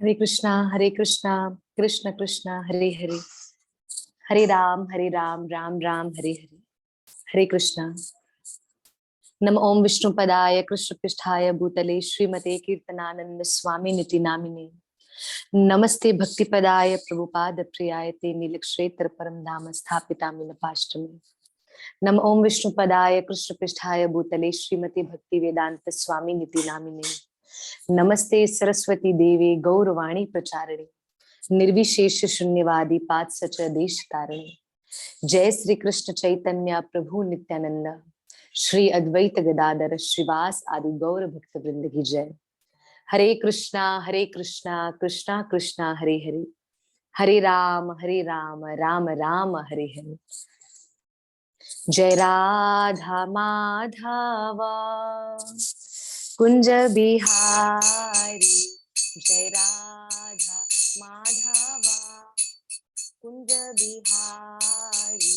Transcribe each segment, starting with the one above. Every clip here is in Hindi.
हरे कृष्णा कृष्ण कृष्ण हरे हरे, हरे राम राम राम हरे हरे। हरे कृष्णा। नम ओम विष्णुपदाय कृष्ण पृष्ठाय भूतले श्रीमते कीर्तनानंद स्वामी निति नामिने। नमस्ते भक्तिपदाय प्रभुपाद प्रियाय ते नीलक्षेत्र परम धाम स्थापितामिन पाष्टमे। नम ओम विष्णुपदाय कृष्ण पृष्ठाय भूतले श्रीमती भक्ति वेदांत स्वामी निति नामिने। नमस्ते सरस्वती देवे गौरवाणी प्रचारिणे, निर्विशेष शून्यवादी पाद सच देश तारिणे। जय श्री कृष्ण चैतन्य प्रभु नित्यानंद, श्री अद्वैत गदाधर श्रीवास आदि गौर भक्त वृंद की जय। हरे कृष्णा कृष्णा कृष्णा हरे हरे, हरे राम राम राम हरे हरे। जय राधा माधवा कुंज बिहारी, जय राधा माधवा कुंज बिहारी,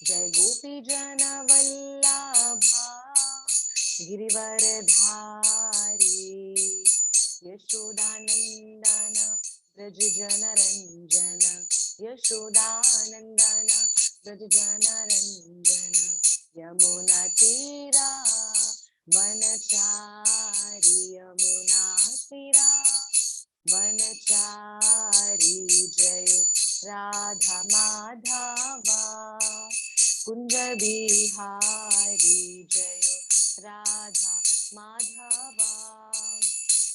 जय गोपी जन वल्लभा गिरिवर धारी, यशोदानंदन ब्रज जन रंजन, यशोदानंदन ब्रज जन रंजन, यमुना तीरा वनचारी, यमुना तीरा वनचारी, जय राधा माधवा कुंज बिहारी, जय राधा माधवा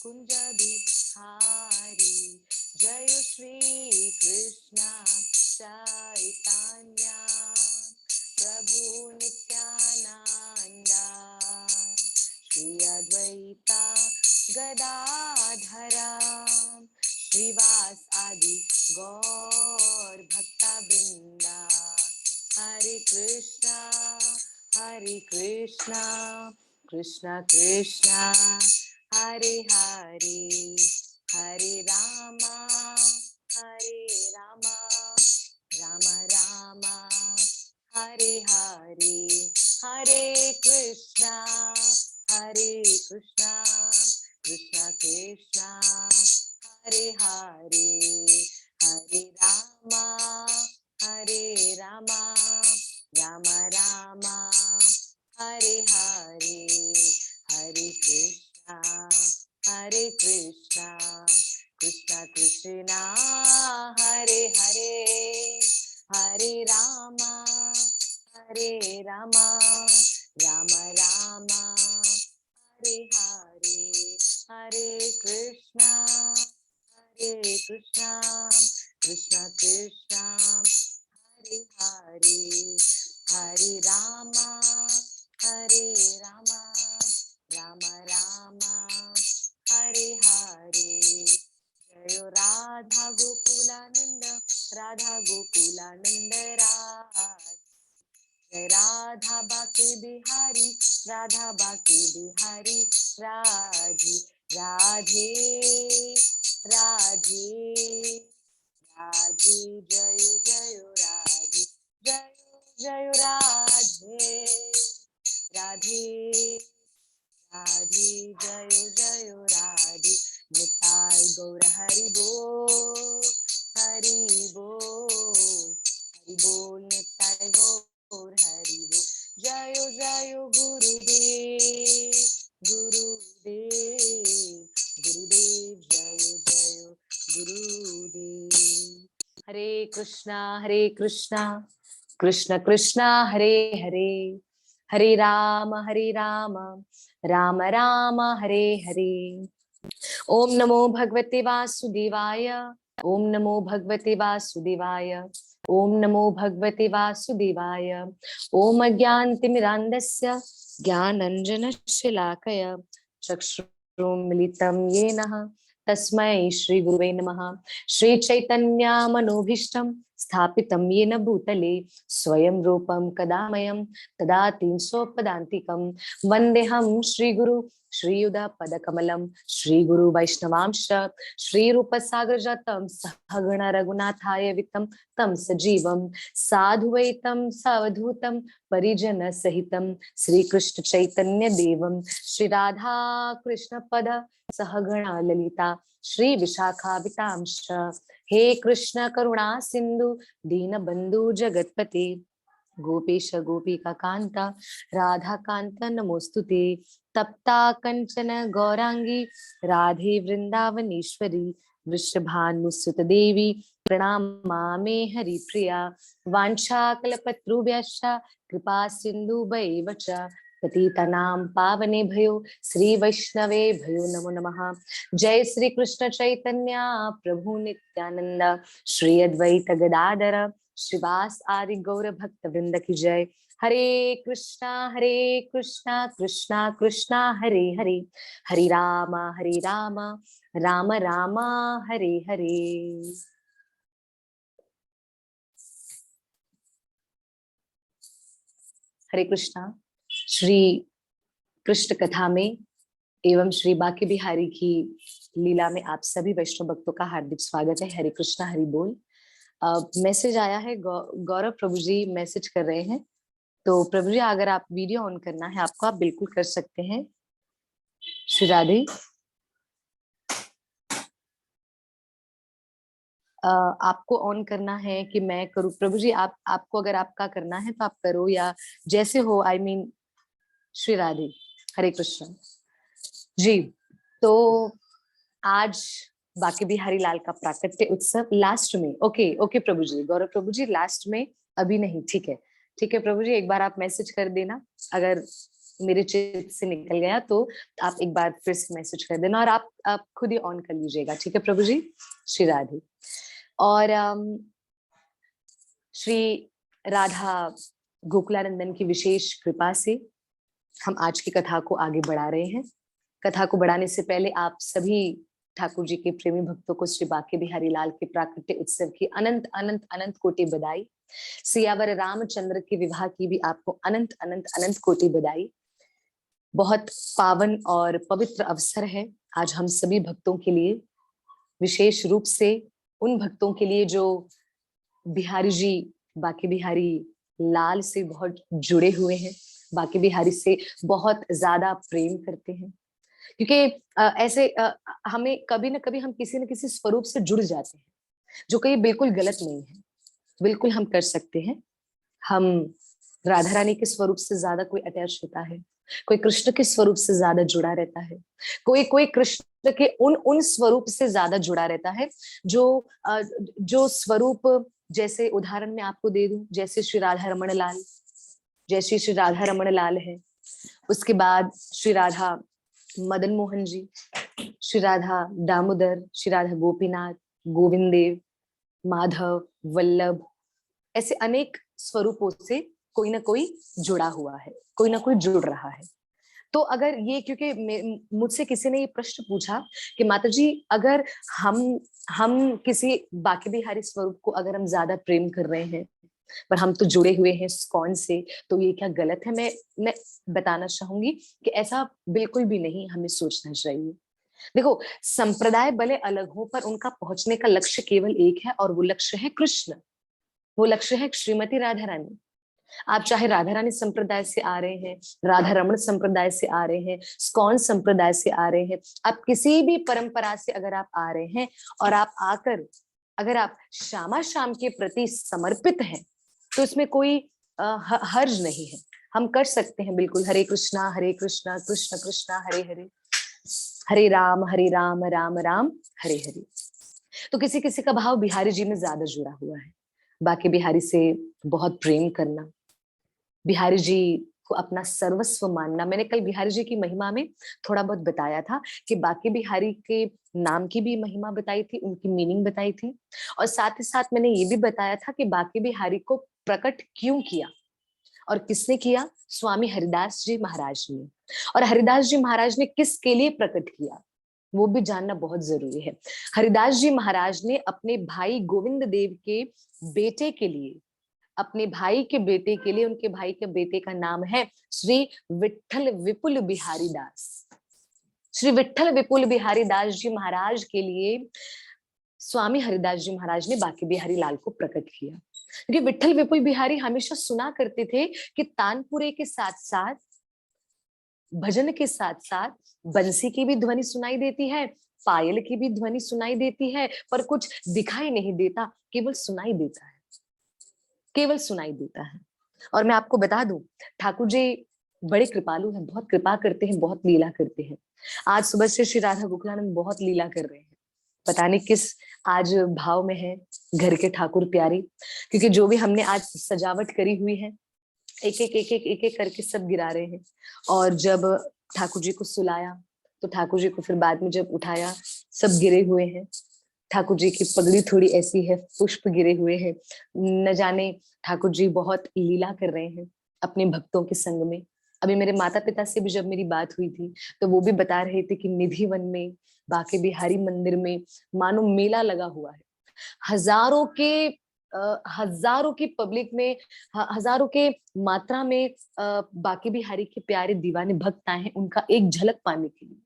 कुंज बिहारी, जय श्री कृष्ण चैतन्य प्रभु नित्यानंद, श्री अद्वैता गदाधरा श्रीवास आदि गौर भक्ता वृंदा। हरे कृष्णा कृष्णा कृष्णा हरे हरे, हरे रामा राम राम हरे हरे, हरे कृष्णा कृष्णा कृष्णा हरे हरे, हरे राम राम राम हरे हरे, हरे कृष्णा कृष्णा कृष्णा हरे हरे, हरे राम राम राम हरे हरे, हरे कृष्णा कृष्णा कृष्णा हरे हरे, हरे राम राम राम हरे हरे। जय राधा गोकुलानंद राधा, जय राधा बाके बिहारी, राधा बाके बिहारी, राधे राधे राधे राधे, जय जय राधे, जय जय राधे राधे राधे, जय जय राधे, निताय गौर हरि बोल, हरि बोल, हरि बोल, निताय गौर हरि बोल। जय जय गुरुदेव, गुरुदेव गुरुदेव, जय जय गुरुदेव। हरे कृष्णा कृष्ण कृष्णा हरे हरे, हरे राम राम राम हरे हरे। ओम नमो भगवते वासुदेवाय, ओम नमो भगवते वासुदेवाय, ओम नमो भगवते वासुदेवाय। ओम अज्ञानतिमिरान्धस्य ज्ञानाञ्जनशलाकया चक्षुरुन्मिलितं येन तस्मै श्री गुरुवे नमः। श्री चैतन्य मनोभीष्टं स्थापितं येन भूतले स्वयं रूपं कदा मह्यं ददाति स्वपदान्तिकं। वन्देऽहं श्रीगुरु श्रीयुधपदकमलं, श्रीगुरु वैष्णवांश श्रीरूपसागरजातं सहगण रघुनाथाय वितं तं सजीवं साधुवैतं सवधूतं परिजन सहितं श्रीकृष्ण चैतन्य देवं श्री राधा कृष्ण पद सहगणा ललिता श्री विशाखावितांश। हे कृष्ण करुणा सिंधु दीन बंधु जगतपते गोपेश गोपिका कांता राधा कांत नमोस्तुते। तप्ता कंचन गौरांगी राधे वृंदावनेश्वरी वृषभानुसुत देवी प्रणमामि हरिप्रिया। वाञ्छाकल्पतरुभ्यश्च कृपा सिन्धुभ्यैव च पतितानां पावनेभ्यो श्री वैष्णवे भयो नमो नमः। जय श्री कृष्ण चैतन्य प्रभु नित्यानंद श्री अद्वैत गदाधर श्रीवास आदि गौर भक्त वृंद की जय। हरे कृष्णा कृष्णा कृष्णा हरे हरे, हरे राम राम राम हरे हरे। हरे कृष्णा। श्री कृष्ण कथा में एवं श्री बांके बिहारी की लीला में आप सभी वैष्णव भक्तों का हार्दिक स्वागत है। हरे कृष्णा हरि बोल। मैसेज आया है, गौरव प्रभु जी मैसेज कर रहे हैं। तो प्रभु जी अगर आप वीडियो ऑन करना है आपको, आप बिल्कुल कर सकते हैं। श्री राधे। आपको ऑन करना है कि मैं करूं? प्रभु जी आपको अगर आपका करना है तो आप करो, या जैसे हो। I mean Shri Radhe. हरे कृष्ण जी। तो आज बांके बिहारी लाल का प्राकट्य उत्सव लास्ट में। ओके ओके प्रभु जी, गौरव प्रभु जी लास्ट में, अभी नहीं। ठीक है ठीक है प्रभु जी, एक बार आप मैसेज कर देना। अगर मेरे चित से निकल गया तो आप एक बार फिर से मैसेज कर देना, और आप खुद ही ऑन कर लीजिएगा। ठीक है प्रभु जी। श्री राधे। और श्री राधा गोकुलानंदन की विशेष कृपा से हम आज की कथा को आगे बढ़ा रहे हैं। कथा को बढ़ाने से पहले आप सभी ठाकुर जी के प्रेमी भक्तों को श्री बांके बिहारी लाल के प्राकट्य उत्सव की अनंत अनंत अनंत कोटि बधाई। सियावर रामचंद्र के विवाह की भी आपको अनंत अनंत अनंत कोटि बधाई। बहुत पावन और पवित्र अवसर है आज हम सभी भक्तों के लिए, विशेष रूप से उन भक्तों के लिए जो बिहारी जी बांके बिहारी लाल से बहुत जुड़े हुए हैं, बांके बिहारी से बहुत ज्यादा प्रेम करते हैं। क्योंकि ऐसे हमें कभी ना कभी हम किसी न किसी स्वरूप से जुड़ जाते हैं, जो कहीं बिल्कुल गलत नहीं है। बिल्कुल हम कर सकते हैं। हम राधा रानी के स्वरूप से ज्यादा कोई अटैच होता है, कोई कृष्ण के स्वरूप से ज्यादा जुड़ा रहता है, कोई कोई कृष्ण के उन उन स्वरूप से ज्यादा जुड़ा रहता है जो स्वरूप, जैसे उदाहरण मैं आपको दे दूं, जैसे श्री राधा रमण लाल, जैसे श्री राधा रमण लाल है। उसके बाद श्री राधा मदन मोहन जी, श्री राधा दामोदर, श्री राधा गोपीनाथ, गोविंद देव, माधव, वल्लभ, ऐसे अनेक स्वरूपों से कोई ना कोई जुड़ा हुआ है, कोई ना कोई जुड़ रहा है। तो अगर ये, क्योंकि मुझसे किसी ने ये प्रश्न पूछा कि माता जी अगर हम किसी बांके बिहारी स्वरूप को अगर हम ज्यादा प्रेम कर रहे हैं पर हम तो जुड़े हुए हैं स्कॉन से, तो ये क्या गलत है? मैं बताना चाहूंगी कि ऐसा बिल्कुल भी नहीं हमें सोचना चाहिए। देखो, संप्रदाय भले अलग हो पर उनका पहुंचने का लक्ष्य केवल एक है, और वो लक्ष्य है कृष्ण। वो लक्ष्य है श्रीमती राधा रानी। आप चाहे राधा रानी संप्रदाय से आ रहे हैं, राधा रमण संप्रदाय से आ रहे हैं, स्कॉन संप्रदाय से आ रहे हैं, आप किसी भी परंपरा से अगर आप आ रहे हैं और आप आकर अगर आप श्यामा श्याम के प्रति समर्पित हैं, तो इसमें कोई हर्ज नहीं है। हम कर सकते हैं बिल्कुल। हरे कृष्णा कृष्ण कृष्ण हरे हरे, हरे राम राम राम हरे हरे। तो किसी किसी का भाव बिहारी जी में ज्यादा जुड़ा हुआ है, बांके बिहारी से बहुत प्रेम करना, बिहारी जी को अपना सर्वस्व मानना। मैंने कल बिहारी जी की महिमा में थोड़ा बहुत बताया था कि बांके बिहारी के नाम की भी महिमा बताई थी, उनकी मीनिंग बताई थी, और साथ ही साथ मैंने ये भी बताया था कि बांके बिहारी को प्रकट क्यों किया और किसने किया। स्वामी हरिदास जी महाराज ने। और हरिदास जी महाराज ने किसके लिए प्रकट किया वो भी जानना बहुत जरूरी है। हरिदास जी महाराज ने अपने भाई गोविंद देव के बेटे के लिए, अपने भाई के बेटे के लिए, उनके भाई के बेटे का नाम है श्री विट्ठल विपुल बिहारी दास। श्री विट्ठल विपुल बिहारी दास जी महाराज के लिए स्वामी हरिदास जी महाराज ने बांके बिहारी लाल को प्रकट किया। क्योंकि विट्ठल विपुल बिहारी हमेशा सुना करते थे कि तानपुरे के साथ साथ, भजन के साथ साथ बंसी की भी ध्वनि सुनाई देती है, पायल की भी ध्वनि सुनाई देती है, पर कुछ दिखाई नहीं देता, केवल सुनाई देता है, केवल सुनाई देता है। और मैं आपको बता दूं, ठाकुर जी बड़े कृपालु हैं, बहुत कृपा करते हैं, बहुत लीला करते हैं। आज सुबह से श्री राधा गोकुलानंद बहुत लीला कर रहे हैं। पता नहीं किस आज भाव में है घर के ठाकुर प्यारे, क्योंकि जो भी हमने आज सजावट करी हुई है, एक एक करके सब गिरा रहे हैं। और जब ठाकुर जी को सुलाया, तो ठाकुर जी को फिर बाद में जब उठाया, सब गिरे हुए हैं। ठाकुर जी की पगड़ी थोड़ी ऐसी है, पुष्प गिरे हुए हैं। न जाने ठाकुर जी बहुत लीला कर रहे हैं अपने भक्तों के संग में। अभी मेरे माता पिता से भी जब मेरी बात हुई थी, तो वो भी बता रहे थे कि निधि वन में, बाके बिहारी मंदिर में मानो मेला लगा हुआ है। हजारों के हजारों की पब्लिक में, हजारों के मात्रा में बाके बिहारी के प्यारे दीवाने भक्त आए हैं उनका एक झलक पाने के लिए,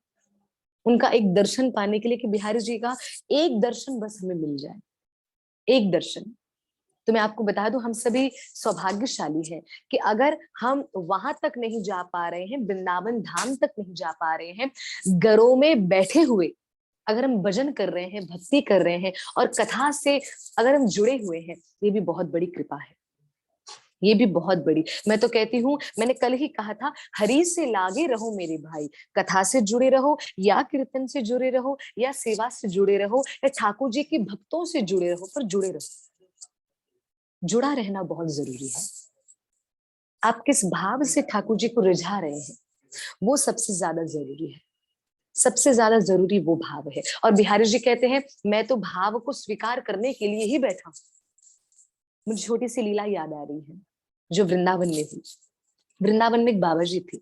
उनका एक दर्शन पाने के लिए, कि बिहारी जी का एक दर्शन बस हमें मिल जाए, एक दर्शन। तो मैं आपको बता दूं, हम सभी सौभाग्यशाली हैं कि अगर हम वहां तक नहीं जा पा रहे हैं, वृंदावन धाम तक नहीं जा पा रहे हैं, घरों में बैठे हुए अगर हम भजन कर रहे हैं, भक्ति कर रहे हैं और कथा से अगर हम जुड़े हुए हैं, ये भी बहुत बड़ी कृपा है, ये भी बहुत बड़ी। मैं तो कहती हूँ, मैंने कल ही कहा था, हरि से लागे रहो मेरे भाई, कथा से जुड़े रहो या कीर्तन से जुड़े रहो या सेवा से जुड़े रहो या ठाकुर जी के भक्तों से जुड़े रहो, पर जुड़े रहो। जुड़ा रहना बहुत जरूरी है। आप किस भाव से ठाकुर जी को रिझा रहे हैं, वो सबसे ज्यादा जरूरी है। सबसे ज्यादा जरूरी वो भाव है। और बिहारी जी कहते हैं, मैं तो भाव को स्वीकार करने के लिए ही बैठा हूं। मुझे छोटी सी लीला याद आ रही है जो वृंदावन में हुई। वृंदावन में एक बाबा जी थे।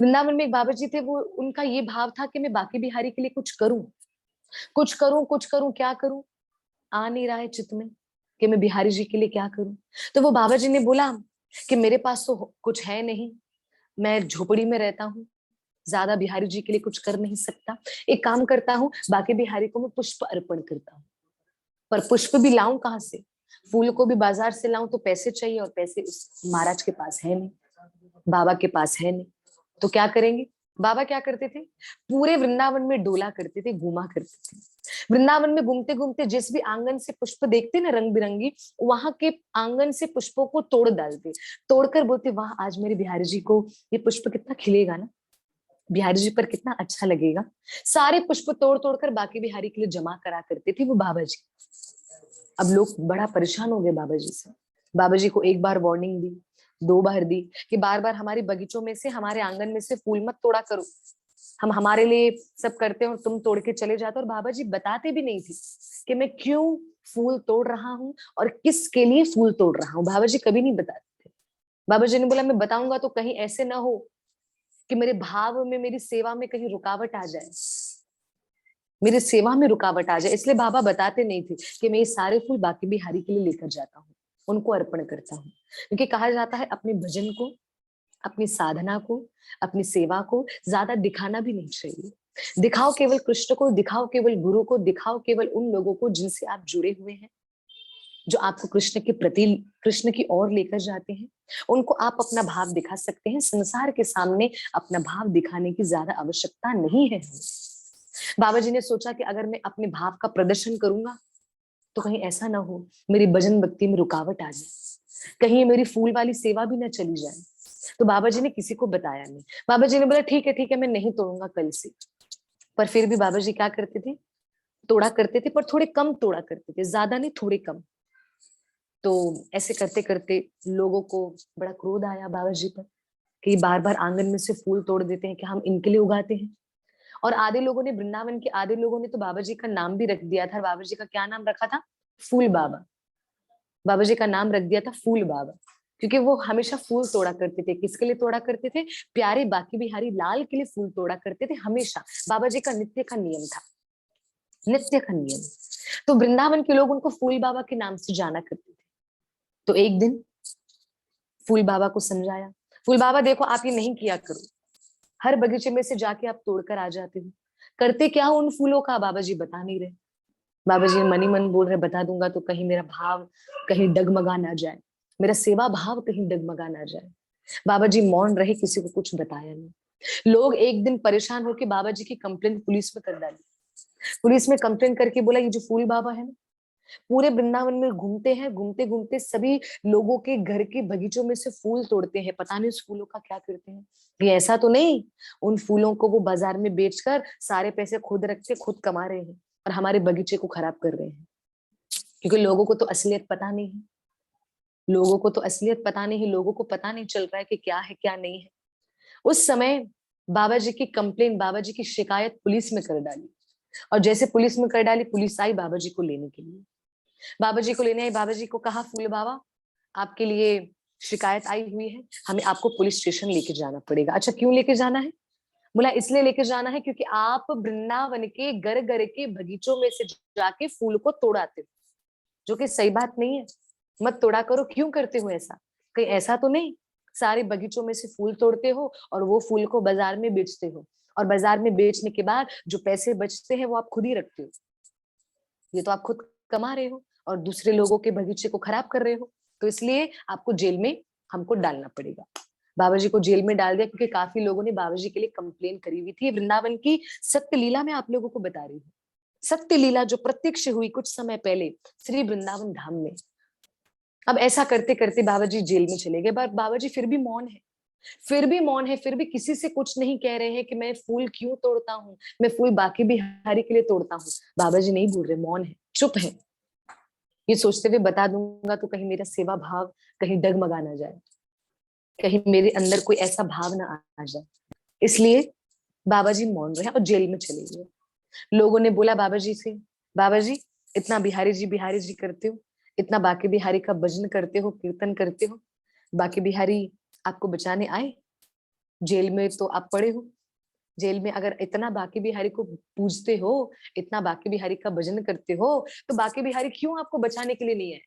वृंदावन में एक बाबा जी थे, वो उनका ये भाव था कि मैं बाकी बिहारी के लिए कुछ करूं, कुछ करूं, कुछ करूं, क्या करूं, आ नहीं रहा है चित्त में कि मैं बिहारी जी के लिए क्या करूं। तो वो बाबा जी ने बोला कि मेरे पास तो कुछ है नहीं, मैं झोपड़ी में रहता हूँ, ज्यादा बिहारी जी के लिए कुछ कर नहीं सकता। एक काम करता हूँ, बाकी बिहारी को मैं पुष्प अर्पण करता हूँ। पर पुष्प भी लाऊं कहाँ से? फूल को भी बाजार से लाऊं तो पैसे चाहिए, और पैसे उस महाराज के पास है नहीं, बाबा के पास है नहीं। तो क्या करेंगे? बाबा क्या करते थे? पूरे वृंदावन में डोला करते थे, घूमा करते थे। वृंदावन में घूमते घूमते जिस भी आंगन से पुष्प देखते ना रंग बिरंगी, वहां के आंगन से पुष्पों को तोड़ डालते, तोड़कर बोलते, वाह आज मेरे बिहारी जी को ये पुष्प कितना खिलेगा ना, बिहारी जी पर कितना अच्छा लगेगा। सारे पुष्प तोड़ तोड़ कर बाकी बिहारी के लिए जमा करा करते थे वो बाबा जी। अब लोग बड़ा परेशान हो गए बाबा जी से। बाबा जी को एक बार वार्निंग दी, दो बार दी, कि बार बार हमारे बगीचों में से, हमारे आंगन में से फूल मत तोड़ा करो, हम हमारे लिए सब करते हैं और तुम तोड़ के चले जाते हो। और बाबा जी बताते भी नहीं थे कि मैं क्यों फूल तोड़ रहा हूँ और किसके लिए फूल तोड़ रहा हूँ। बाबा जी कभी नहीं बताते थे। बाबा जी ने बोला, मैं बताऊंगा तो कहीं ऐसे ना हो कि मेरे भाव में, मेरी सेवा में कहीं रुकावट आ जाए, मेरी सेवा में रुकावट आ जाए। इसलिए बाबा बताते नहीं थे कि मैं ये सारे फूल बाकी बिहारी के लिए लेकर जाता हूँ, उनको अर्पण करता हूँ। क्योंकि कहा जाता है, अपने भजन को, अपनी साधना को, अपनी सेवा को ज्यादा दिखाना भी नहीं चाहिए। दिखाओ केवल कृष्ण को, दिखाओ केवल गुरु को, दिखाओ केवल उन लोगों को जिनसे आप जुड़े हुए हैं, जो आपको कृष्ण के प्रति, कृष्ण की ओर लेकर जाते हैं। उनको आप अपना भाव दिखा सकते हैं। संसार के सामने अपना भाव दिखाने की ज्यादा आवश्यकता नहीं है। बाबा जी ने सोचा कि अगर मैं अपने भाव का प्रदर्शन करूंगा, तो कहीं ऐसा ना हो मेरी भजन भक्ति में रुकावट आ जाए, कहीं मेरी फूल वाली सेवा भी ना चली जाए। तो बाबा जी ने किसी को बताया नहीं। बाबा जी ने बोला, ठीक है मैं नहीं तोड़ूंगा कल से। पर फिर भी बाबा जी क्या करते थे? तोड़ा करते थे, पर थोड़े कम तोड़ा करते थे, ज्यादा नहीं, थोड़े कम। तो ऐसे करते करते लोगों को बड़ा क्रोध आया बाबा जी पर, कि बार बार आंगन में से फूल तोड़ देते हैं, कि हम इनके लिए उगाते हैं। और आधे लोगों ने, वृंदावन के आधे लोगों ने तो बाबा जी का नाम भी रख दिया था। बाबा जी का क्या नाम रखा था? फूल बाबा। बाबा जी का नाम रख दिया था फूल बाबा, क्योंकि वो हमेशा फूल तोड़ा करते थे। किसके लिए तोड़ा करते थे? प्यारे बाकी बिहारी लाल के लिए फूल तोड़ा करते थे हमेशा। बाबा जी का नित्य का नियम था, नित्य का नियम। तो वृंदावन के लोग उनको फूल बाबा के नाम से जाना करते थे। तो एक दिन फूल बाबा को समझाया, फूल बाबा देखो, आप ये नहीं किया करो, हर बगीचे में से जाके आप तोड़कर आ जाते हो, करते क्या हो उन फूलों का? बाबा जी बता नहीं रहे। बाबा जी मन ही मन बोल रहे, बता दूंगा तो कहीं मेरा भाव कहीं डगमगा ना जाए, मेरा सेवा भाव कहीं डगमगा ना जाए। बाबा जी मौन रहे, किसी को कुछ बताया नहीं। लोग एक दिन परेशान होकर बाबा जी की कंप्लेंट पुलिस में कर डाली। पुलिस में कंप्लेन करके बोला, ये जो फूल बाबा है ना, पूरे वृंदावन में घूमते हैं, घूमते घूमते सभी लोगों के घर के बगीचों में से फूल तोड़ते हैं, पता नहीं उस फूलों का क्या करते हैं। ये ऐसा तो नहीं उन फूलों को वो बाजार में बेचकर सारे पैसे खुद रख के खुद कमा रहे हैं और हमारे बगीचे को खराब कर रहे हैं? क्योंकि लोगों को तो असलियत पता नहीं है, लोगों को तो असलियत पता नहीं है, लोगों को पता नहीं चल रहा है कि क्या है क्या नहीं है। उस समय बाबा जी की कंप्लेन, बाबा जी की शिकायत पुलिस में कर डाली, और जैसे पुलिस में कर डाली, पुलिस आई बाबा जी को लेने के लिए। बाबा जी को लेने आई, बाबा जी को कहा, फूल बाबा आपके लिए शिकायत आई हुई है, हमें आपको पुलिस स्टेशन लेके जाना पड़ेगा। अच्छा, क्यों लेके जाना है? बोला इसलिए लेके जाना है क्योंकि आप वृंदावन के घर घर के बगीचों में से जाके फूल को तोड़ाते हो, जो कि सही बात नहीं है। मत तोड़ा करो। क्यों करते हो ऐसा? कहीं ऐसा तो नहीं सारे बगीचों में से फूल तोड़ते हो और वो फूल को बाजार में बेचते हो, और बाजार में बेचने के बाद जो पैसे बचते हैं वो आप खुद ही रखते हो? ये तो आप खुद कमा रहे हो और दूसरे लोगों के बगीचे को खराब कर रहे हो। तो इसलिए आपको जेल में हमको डालना पड़ेगा। बाबा जी को जेल में डाल दिया क्योंकि काफी लोगों ने बाबा जी के लिए कंप्लेन करी हुई थी। वृंदावन की सत्य लीला में आप लोगों को बता रही हूँ, सत्य लीला जो प्रत्यक्ष हुई कुछ समय पहले श्री वृंदावन धाम में। अब ऐसा करते करते बाबा जी जेल में चले गए, पर बाबा जी फिर भी मौन है, फिर भी मौन है, फिर भी किसी से कुछ नहीं कह रहे हैं कि मैं फूल क्यों तोड़ता हूँ, मैं फूल बाकी बिहारी के लिए तोड़ता हूँ। बाबा जी नहीं बोल रहे, मौन है, चुप है। ये सोचते हुए बता दूंगा तो कहीं मेरा सेवा भाव कहीं डगमगा ना जाए, कहीं मेरे अंदर कोई ऐसा भाव ना आ जाए, इसलिए बाबा जी मौन रहे और जेल में चले गए। लोगों ने बोला बाबा जी से, बाबा जी इतना बिहारी जी करते हो, इतना बाकी बिहारी का भजन करते हो, कीर्तन करते हो, बाकी बिहारी आपको बचाने आए? जेल में तो आप पड़े हो। जेल में अगर इतना बाकी बिहारी को पूजते हो, इतना बाकी बिहारी का भजन करते हो, तो बाकी बिहारी क्यों आपको बचाने के लिए नहीं आए?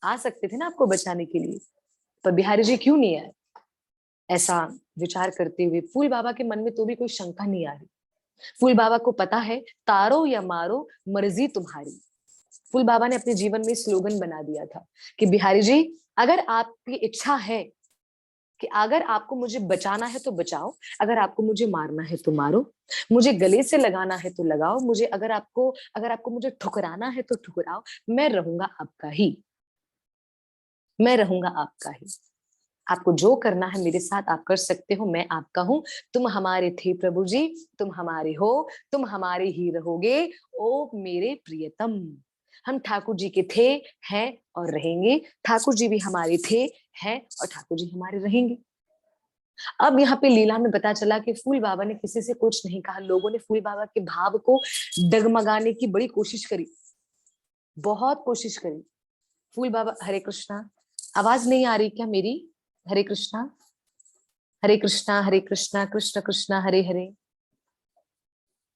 आ सकते थे ना आपको बचाने के लिए, पर बिहारी जी क्यों नहीं आए? ऐसा विचार करते हुए फूल बाबा के मन में तो भी कोई शंका नहीं आ रही। फूल बाबा को पता है, तारो या मारो मर्जी तुम्हारी। फूल बाबा ने अपने जीवन में स्लोगन बना दिया था कि बिहारी जी, अगर आपकी इच्छा है कि अगर आपको मुझे बचाना है तो बचाओ, अगर आपको मुझे मारना है तो मारो, मुझे गले से लगाना है तो लगाओ, मुझे अगर आपको मुझे ठुकराना है तो ठुकराओ, मैं रहूंगा आपका ही, मैं रहूंगा आपका ही। आपको जो करना है मेरे साथ आप कर सकते हो, मैं आपका हूं। तुम हमारे थे प्रभु जी, तुम हमारे हो, तुम हमारे ही रहोगे, ओ मेरे प्रियतम। हम ठाकुर जी के थे, हैं और रहेंगे। ठाकुर जी भी हमारे थे, हैं और ठाकुर जी हमारे रहेंगे। अब यहाँ पे लीला में पता चला कि फूल बाबा ने किसी से कुछ नहीं कहा। लोगों ने फूल बाबा के भाव को डगमगाने की बड़ी कोशिश करी, बहुत कोशिश करी। फूल बाबा, हरे कृष्णा, आवाज नहीं आ रही क्या मेरी? हरे कृष्णा, हरे कृष्णा, हरे कृष्णा, कृष्ण कृष्णा हरे हरे,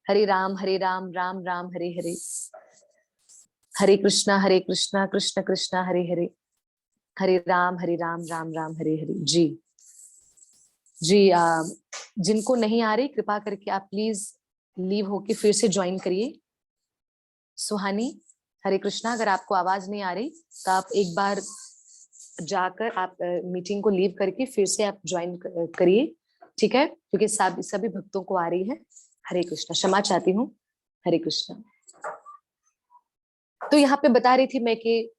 हरे राम राम राम हरे हरे, हरे कृष्णा कृष्ण कृष्ण हरे हरे, हरे राम राम राम हरे हरे। जी जी, जिनको नहीं आ रही कृपा करके आप प्लीज लीव होके फिर से ज्वाइन करिए। सुहानी, हरे कृष्णा, अगर आपको आवाज नहीं आ रही तो आप एक बार जाकर आप मीटिंग को लीव करके फिर से आप ज्वाइन करिए, ठीक है? क्योंकि सभी भक्तों को आ रही है। हरे कृष्णा, क्षमा चाहती हूँ। हरे कृष्णा। तो यहाँ पे बता रही थी मैं कि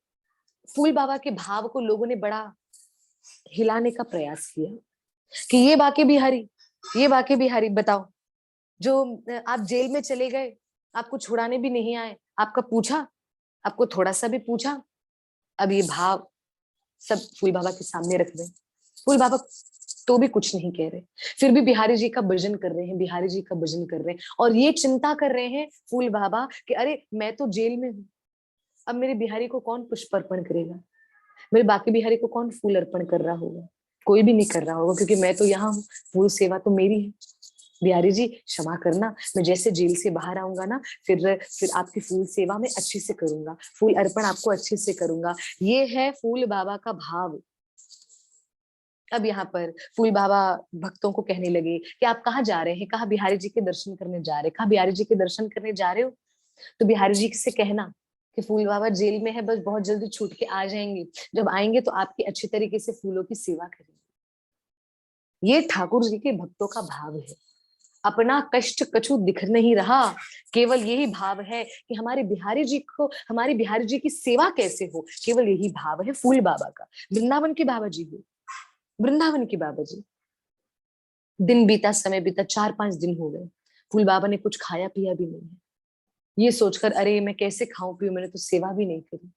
फूल बाबा के भाव को लोगों ने बड़ा हिलाने का प्रयास किया कि ये बाके बिहारी, ये बाके बिहारी बताओ, जो आप जेल में चले गए, आपको छुड़ाने भी नहीं आए, आपका पूछा, आपको थोड़ा सा भी पूछा? अब ये भाव सब फूल बाबा के सामने रख दें। फूल बाबा तो भी कुछ नहीं कह रहे, फिर भी बिहारी जी का भजन कर रहे हैं, बिहारी जी का भजन कर रहे हैं, और ये चिंता कर रहे हैं फूल बाबा कि अरे मैं तो जेल में हूँ, अब मेरे बिहारी को कौन पुष्प अर्पण करेगा, मेरे बाकी बिहारी को कौन फूल अर्पण कर रहा होगा? कोई भी नहीं कर रहा होगा, क्योंकि मैं तो यहाँ हूँ, फूल सेवा तो मेरी है। बिहारी जी क्षमा करना, मैं जैसे जेल से बाहर आऊंगा ना, फिर आपकी फूल सेवा में अच्छे से करूंगा, फूल अर्पण आपको अच्छे से करूंगा। ये है फूल बाबा का भाव। अब यहाँ पर फूल बाबा भक्तों को कहने लगे कि आप कहाँ जा रहे हैं? कहाँ? बिहारी जी के दर्शन करने जा रहे हैं। कहाँ बिहारी जी के दर्शन करने जा रहे हो? तो बिहारी जी से कहना कि फूल बाबा जेल में है, बस बहुत जल्दी छूट के आ जाएंगे, जब आएंगे तो आपकी अच्छी तरीके से फूलों की सेवा करेंगे। ये ठाकुर जी के भक्तों का भाव है। अपना कष्ट कछु दिख नहीं रहा, केवल यही भाव है कि हमारे बिहारी जी को, हमारे बिहारी जी की सेवा कैसे हो, केवल यही भाव है फूल बाबा का। वृंदावन के बाबा जी हुए, वृंदावन के बाबा जी। दिन बीता, समय बीता, 4-5 दिन हो गए, फूल बाबा ने कुछ खाया पिया भी नहीं है। ये सोचकर, अरे मैं कैसे खाऊं पीऊं, मैंने तो सेवा भी नहीं करी।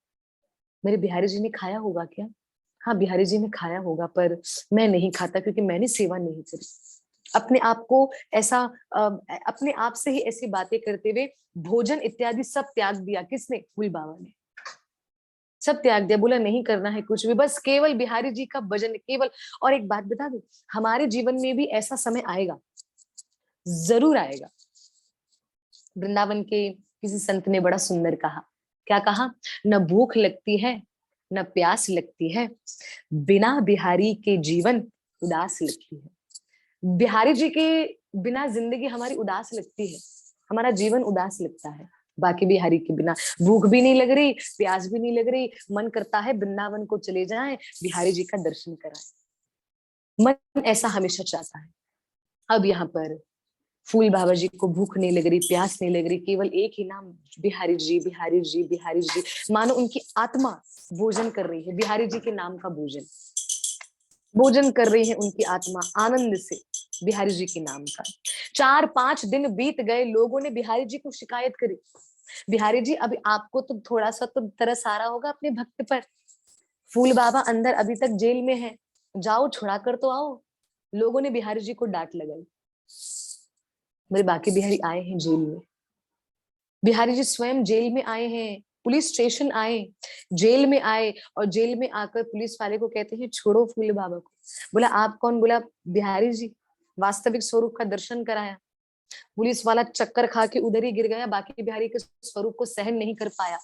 मेरे बिहारी जी ने खाया होगा क्या? हाँ, बिहारी जी ने खाया होगा, पर मैं नहीं खाता क्योंकि मैंने सेवा नहीं करी। अपने आप को ऐसा अ, अपने आप से ही ऐसी बातें करते हुए भोजन इत्यादि सब त्याग दिया। किसने? फूल बाबा ने सब त्याग दिया। बोला नहीं करना है कुछ भी, बस केवल बिहारी जी का भजन, केवल। और एक बात बता दूं, हमारे जीवन में भी ऐसा समय आएगा, जरूर आएगा। वृंदावन के किसी संत ने बड़ा सुंदर कहा, क्या कहा? न भूख लगती है, न प्यास लगती है, बिना बिहारी के जीवन उदास लगती है। बिहारी जी के बिना जिंदगी हमारी उदास लगती है, हमारा जीवन उदास लगता है। बाकी बिहारी के बिना भूख भी नहीं लग रही, प्यास भी नहीं लग रही, मन करता है वृंदावन को चले जाएं, बिहारी जी का दर्शन कराएं। मन ऐसा हमेशा चाहता है। अब यहाँ पर फूल बाबा जी को भूख नहीं लग रही, प्यास नहीं लग रही, केवल एक ही नाम, बिहारी जी, बिहारी जी, बिहारी जी। मानो उनकी आत्मा भोजन कर रही है, बिहारी जी के नाम का भोजन भोजन कर रही है उनकी आत्मा आनंद से, बिहारी जी के नाम का। 4-5 दिन बीत गए, लोगों ने बिहारी जी को शिकायत करी, बिहारी जी अभी आपको तो थोड़ा सा तो तरस आ रहा होगा अपने भक्त पर, फूल बाबा अंदर अभी तक जेल में है, जाओ छुड़ा कर तो आओ। लोगों ने बिहारी जी को डांट लगाई। मेरे बाकी बिहारी आए हैं जेल में, बिहारी जी स्वयं जेल में आए हैं, पुलिस स्टेशन आए, जेल में आए, और जेल में आकर पुलिस वाले को कहते हैं छोड़ो फूल बाबा को। बोला आप कौन? बोला बिहारी जी, वास्तविक स्वरूप का दर्शन कराया। पुलिस वाला चक्कर खा के उधर ही गिर गया, बाकी बिहारी के स्वरूप को सहन नहीं कर पाया,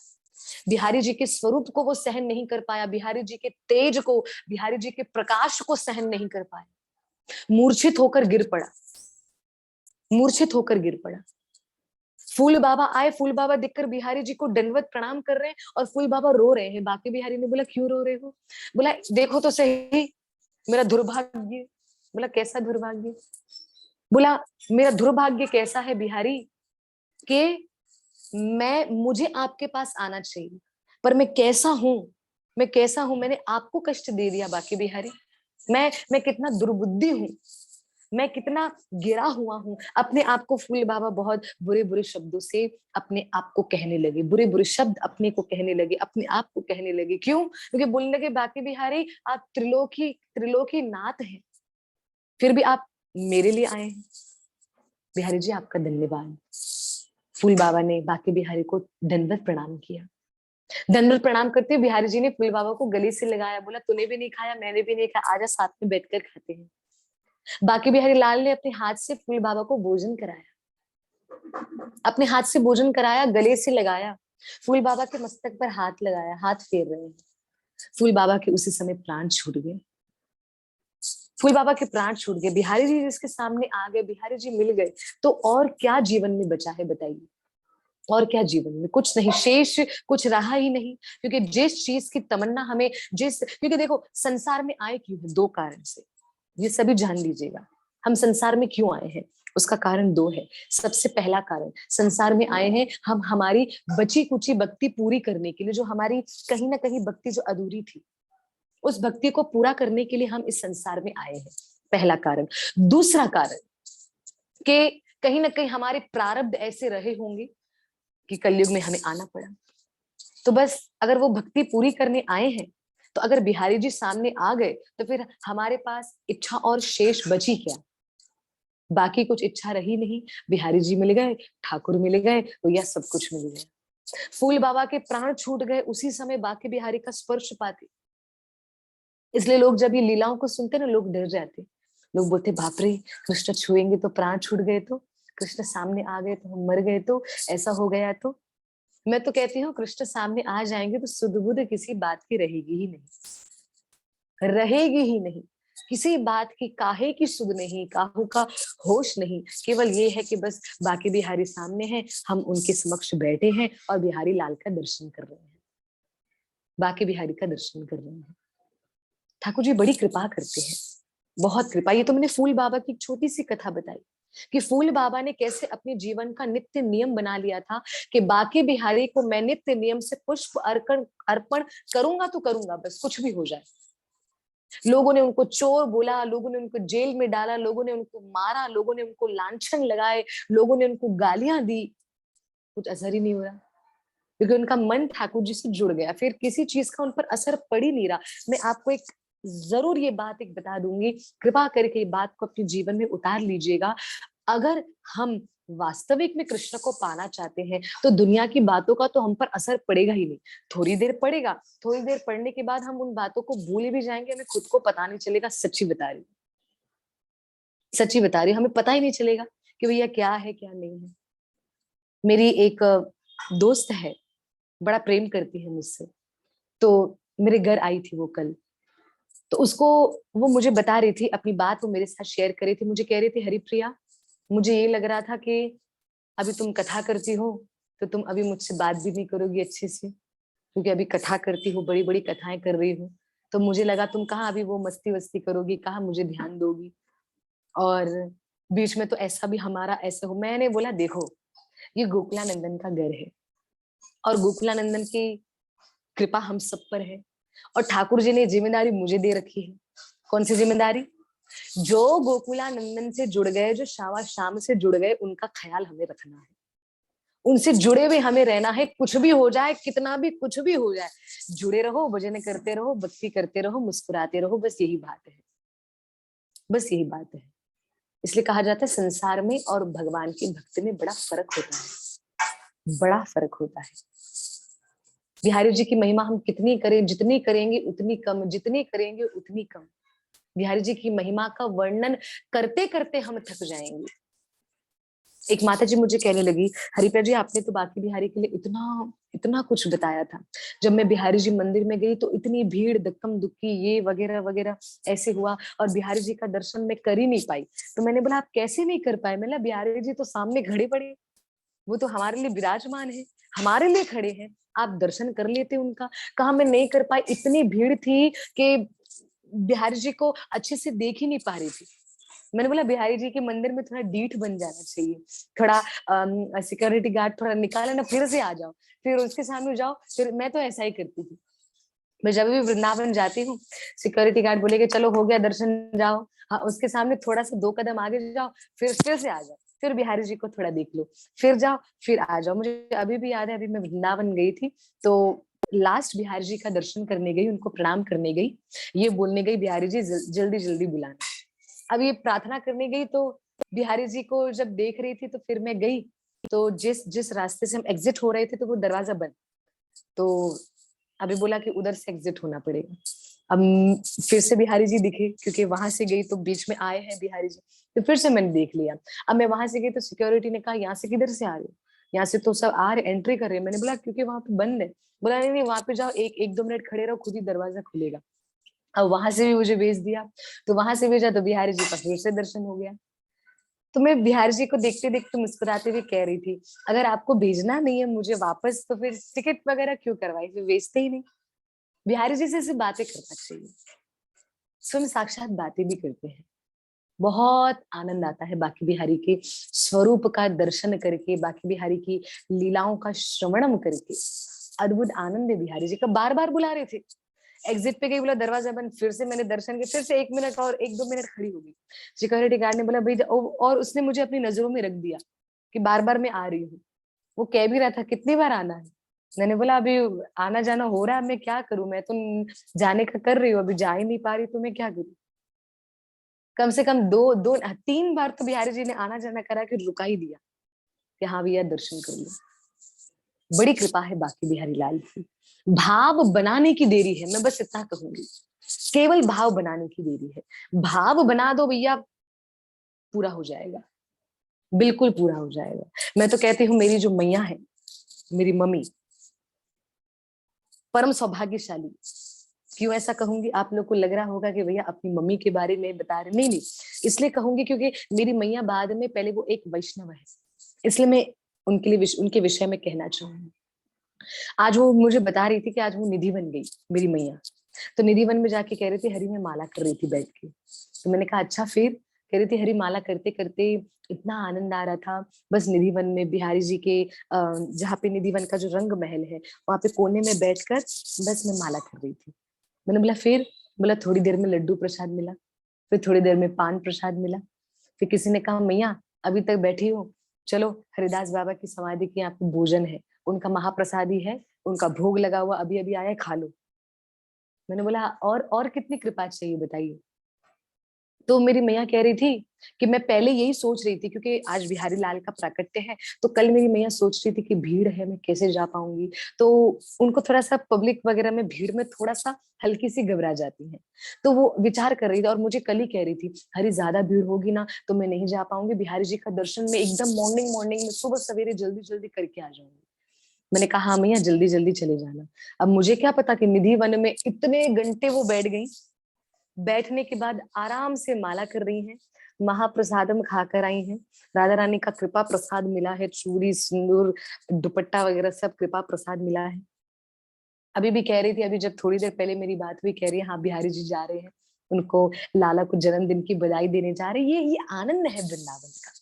बिहारी जी के स्वरूप को वो सहन नहीं कर पाया, बिहारी जी के तेज को, बिहारी जी के प्रकाश को सहन नहीं कर पाया, मूर्छित होकर गिर पड़ा, मूर्छित होकर गिर पड़ा। फूल बाबा आए, फूल बाबा देखकर बिहारी जी को दंडवत प्रणाम कर रहे हैं, और फूल बाबा रो रहे हैं। बाकी बिहारी ने बोला क्यों रो रहे हो? बोला देखो तो सही मेरा दुर्भाग्य। बोला कैसा दुर्भाग्य? बोला मेरा दुर्भाग्य कैसा है बिहारी, कि मुझे आपके पास आना चाहिए, पर मैं कैसा हूं, मैं कैसा हूं, मैंने आपको कष्ट दे दिया बाकी बिहारी। मैं कितना दुर्बुद्धि हूं, मैं कितना गिरा हुआ हूँ। अपने आप को फूल बाबा बहुत बुरे बुरे शब्दों से अपने आप को कहने लगे, बुरे बुरे शब्द अपने को कहने लगे, अपने आप को कहने लगे। क्यों? क्योंकि बोलने लगे बाकी बिहारी आप त्रिलोकी त्रिलोकी नाथ हैं, फिर भी आप मेरे लिए आए हैं। बिहारी जी आपका धन्यवाद। फूल बाबा ने बाकी बिहारी को दंडवत प्रणाम किया। दंडवत प्रणाम करते हुए बिहारी जी ने फूल बाबा को गले से लगाया, बोला तूने भी नहीं खाया, मैंने भी नहीं खाया, आजा साथ में बैठकर खाते हैं। बाकी बिहारी लाल ने अपने हाथ से फूल बाबा को भोजन कराया, अपने हाथ से भोजन कराया, गले से लगाया, फूल बाबा के मस्तक पर हाथ लगाया, हाथ फेर रहे हैं। फूल बाबा के उसी समय प्राण छूट गए, फूल बाबा के प्राण छूट गए, बिहारी जी जिसके सामने आ गए, बिहारी जी मिल गए, तो और क्या जीवन में बचा है बताइए? और क्या जीवन में? कुछ नहीं शेष, कुछ रहा ही नहीं। क्योंकि जिस चीज की तमन्ना हमें, क्योंकि देखो संसार में आए क्यों है? 2 कारण से, ये सभी जान लीजिएगा। हम संसार में क्यों आए हैं? उसका कारण 2 है। सबसे पहला कारण, संसार में आए हैं हम हमारी बची कुची भक्ति पूरी करने के लिए, जो हमारी कहीं ना कहीं भक्ति जो अधूरी थी, उस भक्ति को पूरा करने के लिए हम इस संसार में आए हैं, पहला कारण। दूसरा कारण, कि कहीं ना कहीं हमारे प्रारब्ध ऐसे रहे होंगे कि कलयुग में हमें आना पड़ा। तो बस अगर वो भक्ति पूरी करने आए हैं, तो अगर बिहारी जी सामने आ गए, तो फिर हमारे पास इच्छा और शेष बची क्या? बाकी कुछ इच्छा रही नहीं। बिहारी जी मिल गए, ठाकुर मिल गए, तो यह सब कुछ मिल गया। फूल बाबा के प्राण छूट गए उसी समय बाकी बिहारी का स्पर्श पाते। इसलिए लोग जब ये लीलाओं को सुनते ना, लोग डर जाते, लोग बोलते बाप रे, कृष्ण छुएंगे तो प्राण छूट गए, तो कृष्ण सामने आ गए तो हम मर गए, तो ऐसा हो गया। तो मैं तो कहती हूँ कृष्ण सामने आ जाएंगे तो सुध बुध किसी बात की रहेगी ही नहीं, रहेगी ही नहीं। किसी बात की काहे की सुध नहीं, काहू का होश नहीं। केवल ये है कि बस बाकी बिहारी सामने हैं, हम उनके समक्ष बैठे हैं और बिहारी लाल का दर्शन कर रहे हैं, बाकी बिहारी का दर्शन कर रहे हैं। ठाकुर जी बड़ी कृपा करते हैं, बहुत कृपा। ये तो मैंने फूल बाबा की एक छोटी सी कथा बताई, कि फूल बाबा ने कैसे अपने जीवन का नित्य नियम बना लिया था कि बाकी बिहारी को मैं नित्य नियम से पुष्प अर्पण अर्पण करूंगा तो करूंगा, बस कुछ भी हो जाए। लोगों ने उनको चोर बोला, लोगों ने उनको जेल में डाला, लोगों ने उनको मारा, लोगों ने उनको लांछन लगाए, लोगों ने उनको गालियां दी, कुछ असर ही नहीं हो रहा, क्योंकि उनका मन ठाकुर जी से जुड़ गया। फिर किसी चीज का उन पर असर पड़ ही नहीं रहा। मैं आपको एक जरूर ये बात एक बता दूंगी, कृपा करके ये बात को अपने जीवन में उतार लीजिएगा। अगर हम वास्तविक में कृष्ण को पाना चाहते हैं तो दुनिया की बातों का तो हम पर असर पड़ेगा ही नहीं। थोड़ी देर पड़ेगा, थोड़ी देर पड़ने के बाद हम उन बातों को भूल भी जाएंगे, हमें खुद को पता नहीं चलेगा। सच्ची बता रही हूँ, सच्ची बता रही हूँ, हमें पता ही नहीं चलेगा कि भैया क्या है क्या नहीं है। मेरी एक दोस्त है, बड़ा प्रेम करती है मुझसे, तो मेरे घर आई थी वो कल। तो उसको, वो मुझे बता रही थी अपनी बात, वो मेरे साथ शेयर कर रही थी। मुझे कह रही थी, हरिप्रिया, मुझे ये लग रहा था कि अभी तुम कथा करती हो तो तुम अभी मुझसे बात भी नहीं करोगी अच्छे से, क्योंकि अभी कथा करती हो, बड़ी बड़ी कथाएं कर रही हो, तो मुझे लगा तुम कहाँ अभी वो मस्ती वस्ती करोगी, कहाँ मुझे ध्यान दोगी। और बीच में तो ऐसा भी हमारा ऐसा हो। मैंने बोला देखो, ये गोकुलानंदन का घर है और गोकुलानंदन की कृपा हम सब पर है, और ठाकुर जी ने जिम्मेदारी मुझे दे रखी है। कौन सी जिम्मेदारी? जो गोकुलानंदन से जुड़ गए, जो शावा शाम से जुड़ गए, उनका ख्याल हमें रखना है, उनसे जुड़े हुए हमें रहना है। कुछ भी हो जाए, कितना भी कुछ भी हो जाए, जुड़े रहो, भजन करते रहो, भक्ति करते रहो, मुस्कुराते रहो, बस यही बात है, बस यही बात है। इसलिए कहा जाता है संसार में और भगवान की भक्ति में बड़ा फर्क होता है, बड़ा फर्क होता है। बिहारी जी की महिमा हम कितनी करें, जितनी करेंगे उतनी कम, जितनी करेंगे उतनी कम। बिहारी जी की महिमा का वर्णन करते करते हम थक जाएंगे। एक माता जी मुझे कहने लगी, हरिप्रिया जी आपने तो बाकी बिहारी के लिए इतना इतना कुछ बताया था, जब मैं बिहारी जी मंदिर में गई तो इतनी भीड़, धक्कम धुक्की, ये वगैरह वगैरह ऐसे हुआ, और बिहारी जी का दर्शन मैं कर ही नहीं पाई। तो मैंने बोला आप कैसे नहीं कर पाए? मैंने, बिहारी जी तो सामने खड़े पड़े, वो तो हमारे लिए विराजमान है, हमारे लिए खड़े हैं, आप दर्शन कर लेते उनका। कहा मैं नहीं कर पाई, इतनी भीड़ थी कि बिहारी जी को अच्छे से देख ही नहीं पा रही थी। मैंने बोला बिहारी जी के मंदिर में थोड़ा डीठ बन जाना चाहिए, थोड़ा सिक्योरिटी गार्ड थोड़ा निकाले ना, फिर से आ जाओ, फिर उसके सामने जाओ। फिर मैं तो ऐसा ही करती थी, मैं जब भी वृंदावन जाती हूँ, सिक्योरिटी गार्ड बोलेगा चलो हो गया दर्शन, जाओ। हाँ, उसके सामने थोड़ा सा 2 कदम आगे जाओ, फिर से आ जाओ, फिर बिहारी जी को थोड़ा देख लो, फिर जाओ, फिर आ जाओ। मुझे अभी भी याद है, अभी मैं वृंदावन गई थी, तो लास्ट बिहारी जी का दर्शन करने गई, उनको प्रणाम करने गई, ये बोलने गई बिहारी जी जल्दी जल्दी बुलाना। अब ये प्रार्थना करने गई, तो बिहारी जी को जब देख रही थी, तो फिर मैं गई, तो जिस जिस रास्ते से हम एग्जिट हो रहे थे, तो वो दरवाजा बंद, तो अभी बोला कि उधर से एग्जिट होना पड़ेगा। अब फिर से बिहारी जी दिखे, क्योंकि वहां से गई तो बीच में आए हैं बिहारी जी, तो फिर से मैंने देख लिया। अब मैं वहां से गई तो सिक्योरिटी ने कहा यहाँ से किधर से आ रहे हो? यहाँ से तो सब आ रहे, एंट्री कर रहे हैं। मैंने बोला क्योंकि वहां पे बंद है। बोला नहीं नहीं, वहां पे जाओ, एक दो मिनट खड़े रहो, खुद ही दरवाजा खुलेगा। अब वहां से भी मुझे भेज दिया, तो वहां से भेजा तो बिहारी जी का फिर से दर्शन हो गया। तो मैं बिहारी जी को देखते देखते मुस्कुराते हुए कह रही थी, अगर आपको भेजना नहीं है मुझे वापस, तो फिर टिकट वगैरह क्यों करवाई, फिर भेजते ही नहीं। बिहारी जी से सिर्फ बातें करना चाहिए, स्वयं साक्षात बातें भी करते हैं। बहुत आनंद आता है बाकी बिहारी के स्वरूप का दर्शन करके, बाकी बिहारी की लीलाओं का श्रवणम करके। अद्भुत आनंद है बिहारी जी का। बार बार बुला रहे थे, एग्जिट पे गई, बोला दरवाजा बंद, फिर से मैंने दर्शन किया, फिर से 1 मिनट और 1-2 मिनट खड़ी हो गई। सिक्योरिटी गार्ड ने बोला भाई और उसने मुझे अपनी नजरों में रख दिया कि बार बार मैं आ रही हूँ। वो कह भी रहा था कितनी बार आना है। मैंने बोला अभी आना जाना हो रहा है, मैं क्या करूं, मैं तो जाने का कर रही हूँ, अभी जा ही नहीं पा रही, तो मैं क्या करूं। कम से कम 3 बार तो बिहारी जी ने आना जाना करा के रुका ही दिया कि हाँ भैया दर्शन कर लो। बड़ी कृपा है बाकी बिहारी लाल की। भाव बनाने की देरी है, मैं बस इतना कहूंगी, केवल भाव बनाने की देरी है। भाव बना दो भैया, पूरा हो जाएगा, बिल्कुल पूरा हो जाएगा। मैं तो कहती हूँ मेरी जो मैया है, मेरी मम्मी, परम सौभाग्यशाली। क्यों ऐसा कहूंगी? आप लोग को लग रहा होगा कि भैया अपनी मम्मी के बारे में बता रहे, नहीं नहीं, इसलिए कहूंगी क्योंकि मेरी मैया बाद में, पहले वो एक वैष्णव है, इसलिए मैं उनके लिए उनके विषय में कहना चाहूंगी। आज वो मुझे बता रही थी कि आज वो निधि बन गई मेरी मैया। तो निधि वन में जाके कह रही थी हरी मैं माला कर रही थी बैठ के। तो मैंने कहा अच्छा फिर? कह रही थी हरी माला करते करते इतना आनंद आ रहा था, बस निधि वन में बिहारी जी के जहाँ पे निधि वन का जो रंग महल है वहां पे कोने में बैठकर बस मैं माला कर रही थी। मैंने बोला फिर, बोला थोड़ी देर में लड्डू प्रसाद मिला, फिर थोड़ी देर में पान प्रसाद मिला, फिर किसी ने कहा मैया अभी तक बैठी हो, चलो हरिदास बाबा की समाधि के यहाँ पे भोजन है, उनका महाप्रसादी है, उनका भोग लगा हुआ अभी अभी आया है, खा लो। मैंने बोला और कितनी कृपा चाहिए बताइए। तो मेरी मैया कह रही थी कि मैं पहले यही सोच रही थी, क्योंकि आज बिहारी लाल का प्राकट्य है, तो कल मेरी मैया सोच रही थी कि भीड़ है मैं कैसे जा पाऊंगी, तो उनको थोड़ा सा पब्लिक वगैरह में भीड़ में थोड़ा सा हल्की सी घबरा जाती है, तो वो विचार कर रही थी और मुझे कल ही कह रही थी हरी ज्यादा भीड़ होगी ना तो मैं नहीं जा पाऊंगी, बिहारी जी का दर्शन में एकदम मॉर्निंग मॉर्निंग में सुबह सवेरे जल्दी जल्दी करके आ जाऊंगी। मैंने कहा हाँ मैया जल्दी जल्दी चले जाना। अब मुझे क्या पता कि निधि वन में इतने घंटे वो बैठ गई, बैठने के बाद आराम से माला कर रही हैं, महाप्रसादम खाकर आई हैं, राधा रानी का कृपा प्रसाद मिला है, चूड़ी सिंदूर दुपट्टा वगैरह सब कृपा प्रसाद मिला है। अभी भी कह रही थी, अभी जब थोड़ी देर पहले मेरी बात हुई, कह रही है हाँ बिहारी जी जा रहे हैं, उनको लाला को जन्मदिन की बधाई देने जा रहे हैं। ये आनंद है वृंदावन का,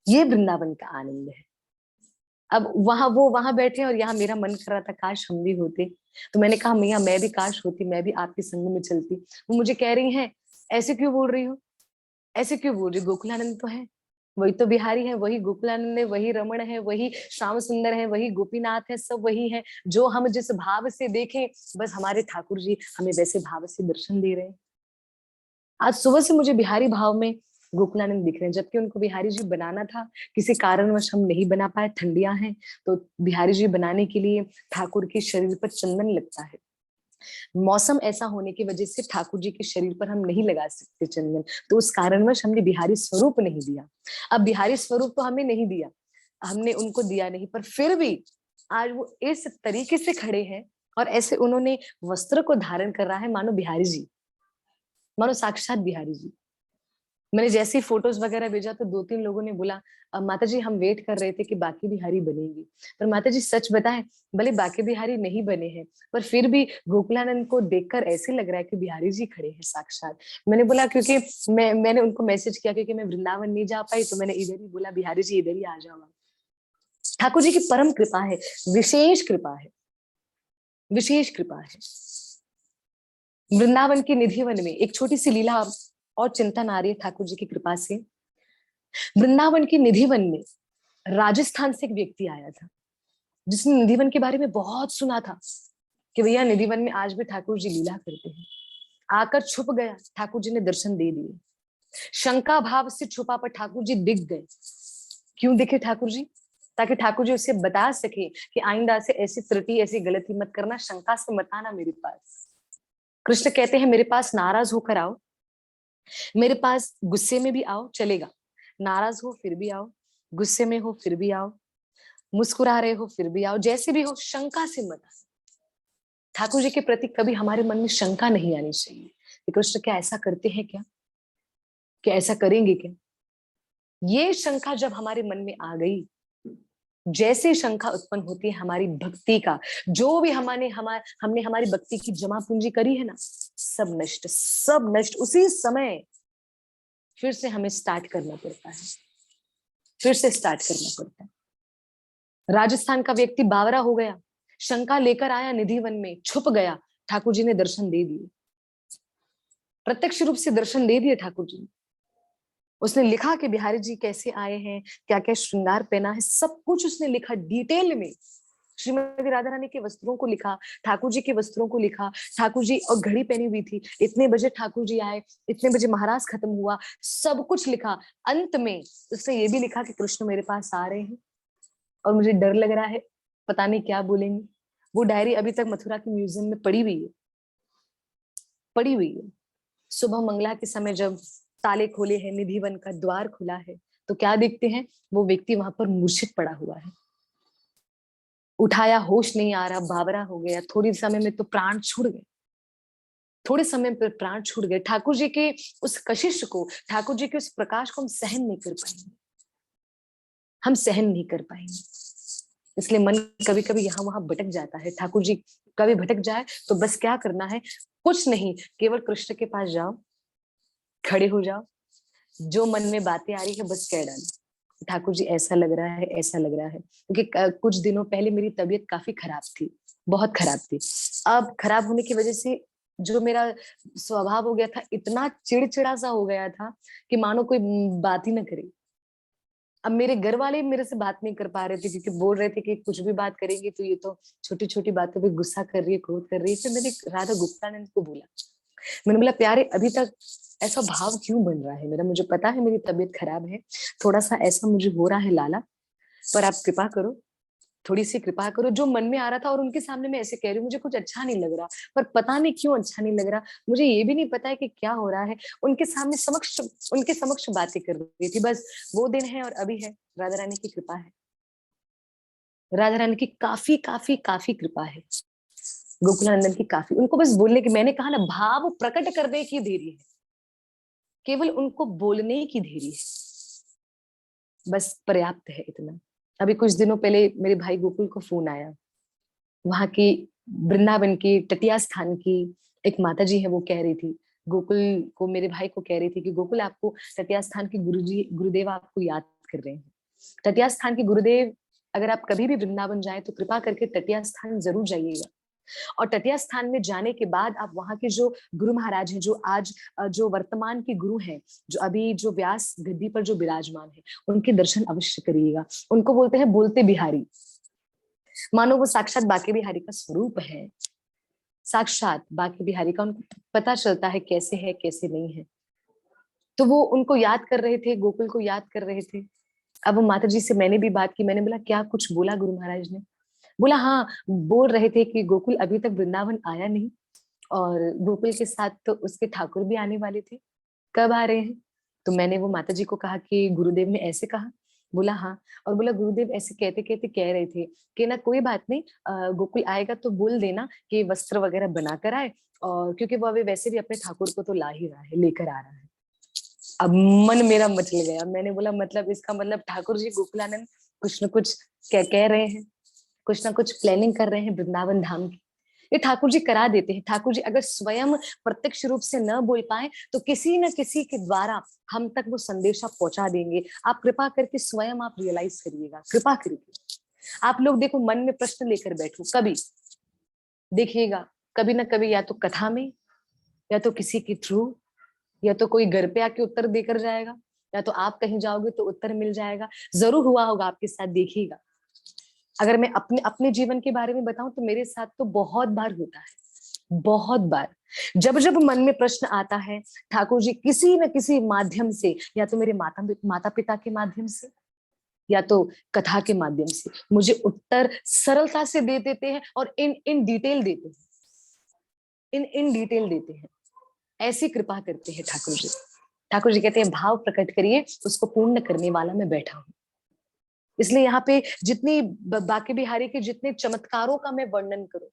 ये वृंदावन का आनंद है। अब वहां वो वहां बैठे और यहाँ मेरा मन कर रहा था काश हम भी होते, तो मैंने कहा मैया मैं भी काश होती, मैं भी आपके संग में चलती। वो मुझे कह रही हैं ऐसे क्यों बोल रही हो, ऐसे क्यों बोल रही, गोकुलानंद तो है, वही तो बिहारी है, वही गोकुलानंद है, वही रमण है, वही श्याम सुंदर है, वही गोपीनाथ है, सब वही है। जो हम जिस भाव से देखें, बस हमारे ठाकुर जी हमें वैसे भाव से दर्शन दे रहे हैं। आज सुबह से मुझे बिहारी भाव में गोकुलानंद दिख रहे हैं, जबकि उनको बिहारी जी बनाना था, किसी कारणवश हम नहीं बना पाए, ठंडियां हैं, तो बिहारी जी बनाने के लिए ठाकुर के शरीर पर चंदन लगता है, मौसम ऐसा होने की वजह से ठाकुर जी के शरीर पर हम नहीं लगा सकते चंदन, तो उस कारणवश हमने बिहारी स्वरूप नहीं दिया। अब बिहारी स्वरूप तो हमें नहीं दिया, हमने उनको दिया नहीं, पर फिर भी आज वो इस तरीके से खड़े हैं और ऐसे उन्होंने वस्त्र को धारण कर रहा है मानो बिहारी जी, मानो साक्षात बिहारी जी। मैंने जैसे ही फोटोज वगैरह भेजा तो दो तीन लोगों ने बोला माता जी हम वेट कर रहे थे कि बाकी बिहारी बनेंगी, पर माता जी सच बताएं, भले बाकी बिहारी नहीं बने हैं पर फिर भी गोकुलानंद को देखकर ऐसे लग रहा है कि बिहारी जी खड़े हैं साक्षात। मैंने बोला क्योंकि मैंने उनको मैसेज किया, क्योंकि मैं वृंदावन नहीं जा पाई, तो मैंने इधर ही बोला बिहारी जी इधर ही आ जाओ। ठाकुर जी की परम कृपा है, विशेष कृपा है, विशेष कृपा है। वृंदावन के निधि वन में एक छोटी सी लीला और चिंतन आ रही है ठाकुर जी की कृपा से। वृंदावन के निधि वन में राजस्थान से एक व्यक्ति आया था, जिसने निधि वन के बारे में बहुत सुना था कि भैया निधि वन में आज भी ठाकुर जी लीला करते हैं। आकर छुप गया, ठाकुर जी ने दर्शन दे दिए, शंका भाव से छुपा पर ठाकुर जी दिख गए। क्यों दिखे ठाकुर जी? ताकि ठाकुर जी उसे बता सके कि आइंदा से ऐसी त्रुटि ऐसी गलती मत करना, शंका से मत आना मेरे पास। कृष्ण कहते हैं मेरे पास नाराज होकर आओ, मेरे पास गुस्से में भी आओ चलेगा, नाराज हो फिर भी आओ, गुस्से में हो फिर भी आओ, मुस्कुरा रहे हो फिर भी आओ, जैसे भी हो शंका से मत आओ। ठाकुर जी के प्रति कभी हमारे मन में शंका नहीं आनी चाहिए कि कृष्ण क्या ऐसा करते हैं क्या, क्या ऐसा करेंगे क्या। ये शंका जब हमारे मन में आ गई, जैसे शंका उत्पन्न होती है हमारी भक्ति का, जो भी हमने हमारी भक्ति की जमा पूंजी करी है ना, सब नष्ट, सब नष्ट। उसी समय फिर से हमें स्टार्ट करना पड़ता है, फिर से स्टार्ट करना पड़ता है। राजस्थान का व्यक्ति बावरा हो गया, शंका लेकर आया निधि वन में, छुप गया, ठाकुर जी ने दर्शन दे दिए, प्रत्यक्ष रूप से दर्शन दे दिए ठाकुर जी ने। उसने लिखा कि बिहारी जी कैसे आए हैं, क्या क्या श्रृंगार पहना है, सब कुछ उसने लिखा डिटेल में। श्रीमती राधा रानी के वस्त्रों को लिखा, ठाकुर जी के वस्त्रों को लिखा, ठाकुर जी और घड़ी पहनी हुई थी, इतने बजे ठाकुर जी आए, इतने बजे महाराज खत्म हुआ, सब कुछ लिखा। अंत में उसने ये भी लिखा कि कृष्ण मेरे पास आ रहे हैं और मुझे डर लग रहा है, पता नहीं क्या बोलेंगे। वो डायरी अभी तक मथुरा के म्यूजियम में पड़ी हुई है, पड़ी हुई है। सुबह मंगला के समय जब ताले खोले हैं, निधि वन का द्वार खुला है, तो क्या देखते हैं, वो व्यक्ति वहां पर मूर्छित पड़ा हुआ है, उठाया होश नहीं आ रहा, बावरा हो गया, थोड़ी समय में तो प्राण छूट गए, थोड़े समय पर प्राण छूट गए। ठाकुर जी के उस कशिश को, ठाकुर जी के उस प्रकाश को हम सहन नहीं कर पाएंगे, हम सहन नहीं कर पाएंगे। इसलिए मन कभी कभी यहाँ वहां भटक जाता है। ठाकुर जी कभी भटक जाए तो बस क्या करना है, कुछ नहीं, केवल कृष्ण के पास जाओ, खड़े हो जाओ, जो मन में बातें आ रही है बस कह डालो, ठाकुर जी ऐसा लग रहा है, ऐसा लग रहा है, क्योंकि कुछ दिनों पहले मेरी तबीयत काफी खराब थी, बहुत खराब थी। अब खराब होने की वजह से जो मेरा स्वभाव हो गया था, इतना चिड़चिड़ा सा हो गया था कि मानो कोई बात ही ना करे। अब मेरे घर वाले मेरे से बात नहीं कर पा रहे थे, क्योंकि बोल रहे थे कि कुछ भी बात करेंगे तो ये तो छोटी छोटी बातों पे गुस्सा कर रही है, क्रोध कर रही है। फिर मैंने राधा गुप्तानंद को बोला, मैंने बोला प्यारे अभी तक ऐसा भाव क्यों बन रहा है मेरा, मुझे पता है मेरी तबीयत खराब है, थोड़ा सा ऐसा मुझे हो रहा है लाला, पर आप कृपा करो, थोड़ी सी कृपा करो। जो मन में आ रहा था और उनके सामने मैं ऐसे कह रही हूँ, मुझे कुछ अच्छा नहीं लग रहा, पर पता नहीं क्यों अच्छा नहीं लग रहा, मुझे ये भी नहीं पता है कि क्या हो रहा है। उनके सामने उनके समक्ष बातें कर रही थी, बस वो दिन है और अभी है, राधा रानी की कृपा है, राधा रानी की काफी काफी काफी कृपा है, गोकुलानंदन की काफी। उनको बस बोलने की, मैंने कहा ना, भाव प्रकट करने की देरी है, केवल उनको बोलने की देरी है, बस पर्याप्त है इतना। अभी कुछ दिनों पहले मेरे भाई गोकुल को फोन आया, वहां की वृंदावन की तटिया स्थान की एक माता जी है, वो कह रही थी गोकुल को, मेरे भाई को कह रही थी कि गोकुल आपको तटिया स्थान के गुरुदेव आपको याद कर रहे हैं। तटिया स्थान के गुरुदेव, अगर आप कभी भी वृंदावन जाए तो कृपा करके तटिया स्थान जरूर जाइएगा। और तटिया स्थान में जाने के बाद आप वहां के जो गुरु महाराज हैं, जो आज जो वर्तमान के गुरु हैं, जो अभी जो व्यास गद्दी पर जो विराजमान है, उनके दर्शन अवश्य करिएगा। उनको बोलते हैं बोलते बिहारी, मानो वो साक्षात बाके बिहारी का स्वरूप है, साक्षात बाके बिहारी का। उनको पता चलता है कैसे है कैसे नहीं है। तो वो उनको याद कर रहे थे, गोकुल को याद कर रहे थे। अब वो माता जी से मैंने भी बात की, मैंने बोला क्या कुछ बोला गुरु महाराज ने? बोला हाँ, बोल रहे थे कि गोकुल अभी तक वृंदावन आया नहीं, और गोकुल के साथ तो उसके ठाकुर भी आने वाले थे, कब आ रहे हैं? तो मैंने वो माता जी को कहा कि गुरुदेव ने ऐसे कहा। बोला हाँ, और बोला गुरुदेव ऐसे कहते कहते कह रहे थे कि ना कोई बात नहीं, गोकुल आएगा तो बोल देना कि वस्त्र वगैरह बना कर आए, और क्योंकि वो अभी वैसे भी अपने ठाकुर को तो ला ही रहा है, लेकर आ रहा है। अब मन मेरा मचल गया, मैंने बोला मतलब इसका मतलब ठाकुर जी गोकुलानंद कुछ न कुछ कह रहे हैं, कुछ ना कुछ प्लानिंग कर रहे हैं वृंदावन धाम की। ये ठाकुर जी करा देते हैं, ठाकुर जी अगर स्वयं प्रत्यक्ष रूप से न बोल पाए तो किसी न किसी के द्वारा हम तक वो संदेशा पहुंचा देंगे। आप कृपा करके स्वयं आप रियलाइज करिएगा, कृपा करके। आप लोग देखो, मन में प्रश्न लेकर बैठो, कभी देखिएगा, कभी ना कभी या तो कथा में, या तो किसी के थ्रू, या तो कोई घर पे आके उत्तर देकर जाएगा, या तो आप कहीं जाओगे तो उत्तर मिल जाएगा। जरूर हुआ होगा आपके साथ, देखिएगा। अगर मैं अपने अपने जीवन के बारे में बताऊं तो मेरे साथ तो बहुत बार होता है, बहुत बार। जब जब मन में प्रश्न आता है, ठाकुर जी किसी न किसी माध्यम से, या तो मेरे माता पिता के माध्यम से, या तो कथा के माध्यम से, मुझे उत्तर सरलता से दे देते हैं, और इन इन डिटेल देते हैं, इन इन डिटेल देते हैं। ऐसी कृपा करते हैं ठाकुर जी। ठाकुर जी कहते हैं भाव प्रकट करिए, उसको पूर्ण करने वाला मैं बैठा हूं। इसलिए यहाँ पे जितनी बाके बिहारी के जितने चमत्कारों का मैं वर्णन करूं,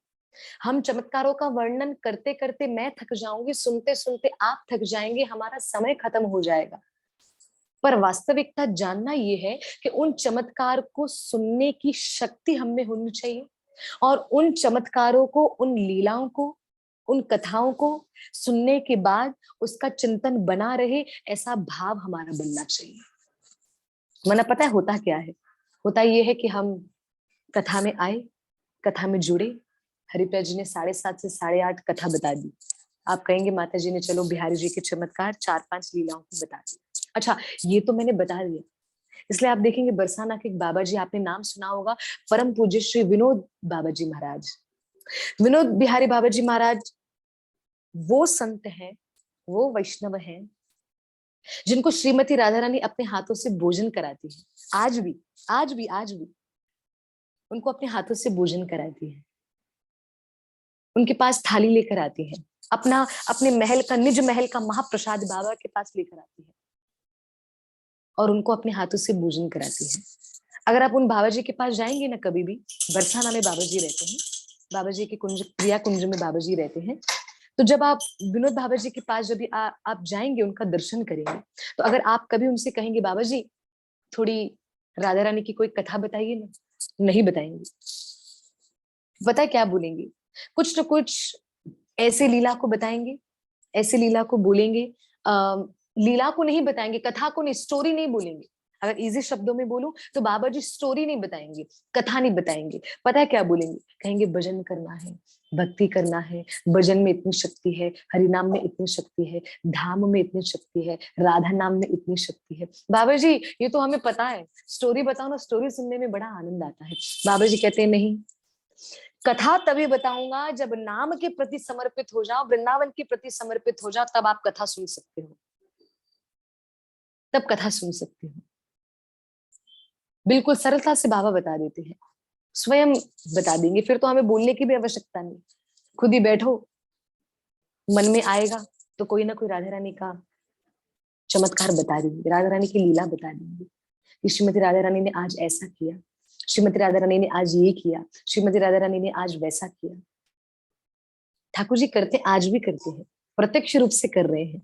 हम चमत्कारों का वर्णन करते करते मैं थक जाऊंगी, सुनते सुनते आप थक जाएंगे, हमारा समय खत्म हो जाएगा। पर वास्तविकता जानना ये है कि उन चमत्कार को सुनने की शक्ति हम में होनी चाहिए, और उन चमत्कारों को, उन लीलाओं को, उन कथाओं को सुनने के बाद उसका चिंतन बना रहे, ऐसा भाव हमारा बनना चाहिए। वरना पता है होता क्या है? होता ये है कि हम कथा में आए, कथा में जुड़े, हरिप्रिया जी ने 7:30 से 8:30 कथा बता दी। आप कहेंगे माता जी ने चलो बिहारी जी के चमत्कार 4-5 लीलाओं को बता दी। अच्छा, ये तो मैंने बता दिया। इसलिए आप देखेंगे बरसाना के एक बाबा जी, आपने नाम सुना होगा, परम पूज्य श्री विनोद बाबा जी महाराज। विनोद बिहारी बाबा जी महाराज वो संत हैं, वो वैष्णव हैं, जिनको श्रीमती राधा रानी अपने हाथों से भोजन कराती है। आज भी, आज भी, आज भी उनको अपने हाथों से भोजन कराती है, उनके पास थाली लेकर आती है, अपना अपने महल का, निज महल का महाप्रसाद बाबा के पास लेकर आती है, और उनको अपने हाथों से भोजन कराती है। अगर आप उन बाबा जी के पास जाएंगे ना कभी भी, बरसाना में बाबा जी रहते हैं, बाबा जी के कुंज, क्रिया कुंज में बाबा जी रहते हैं, तो जब आप विनोद बाबा जी के पास जब भी आप जाएंगे, उनका दर्शन करेंगे, तो अगर आप कभी उनसे कहेंगे बाबा जी थोड़ी राधा रानी की कोई कथा बताइए ना, नहीं बताएंगे। पता है क्या बोलेंगे? कुछ न कुछ ऐसे लीला को बताएंगे, ऐसे लीला को बोलेंगे, लीला को नहीं बताएंगे, कथा को नहीं, स्टोरी नहीं बोलेंगे। अगर इजी शब्दों में बोलूं तो बाबा जी स्टोरी नहीं बताएंगे, कथा नहीं बताएंगे। पता है क्या बोलेंगे? कहेंगे भजन करना है, भक्ति करना है, भजन में इतनी शक्ति है, हरि नाम में इतनी शक्ति है, धाम में इतनी शक्ति है, राधा नाम में इतनी शक्ति है। बाबा जी ये तो हमें पता है, स्टोरी बताओ ना, स्टोरी सुनने में बड़ा आनंद आता है। बाबा जी कहते हैं नहीं, कथा तभी बताऊंगा जब नाम के प्रति समर्पित हो जाओ, वृंदावन के प्रति समर्पित हो जाओ, तब आप कथा सुन सकते हो, तब कथा सुन सकते हो। बिल्कुल सरलता से बाबा बता देते हैं, स्वयं बता देंगे, फिर तो हमें बोलने की भी आवश्यकता नहीं। खुद ही बैठो, मन में आएगा तो कोई ना कोई राधा रानी का चमत्कार बता देंगे, राधा रानी की लीला बता देंगे कि श्रीमती राधा रानी ने आज ऐसा किया, श्रीमती राधा रानी ने आज ये किया, श्रीमती राधा रानी ने आज वैसा किया। ठाकुर जी करते, आज भी करते हैं, प्रत्यक्ष रूप से कर रहे हैं,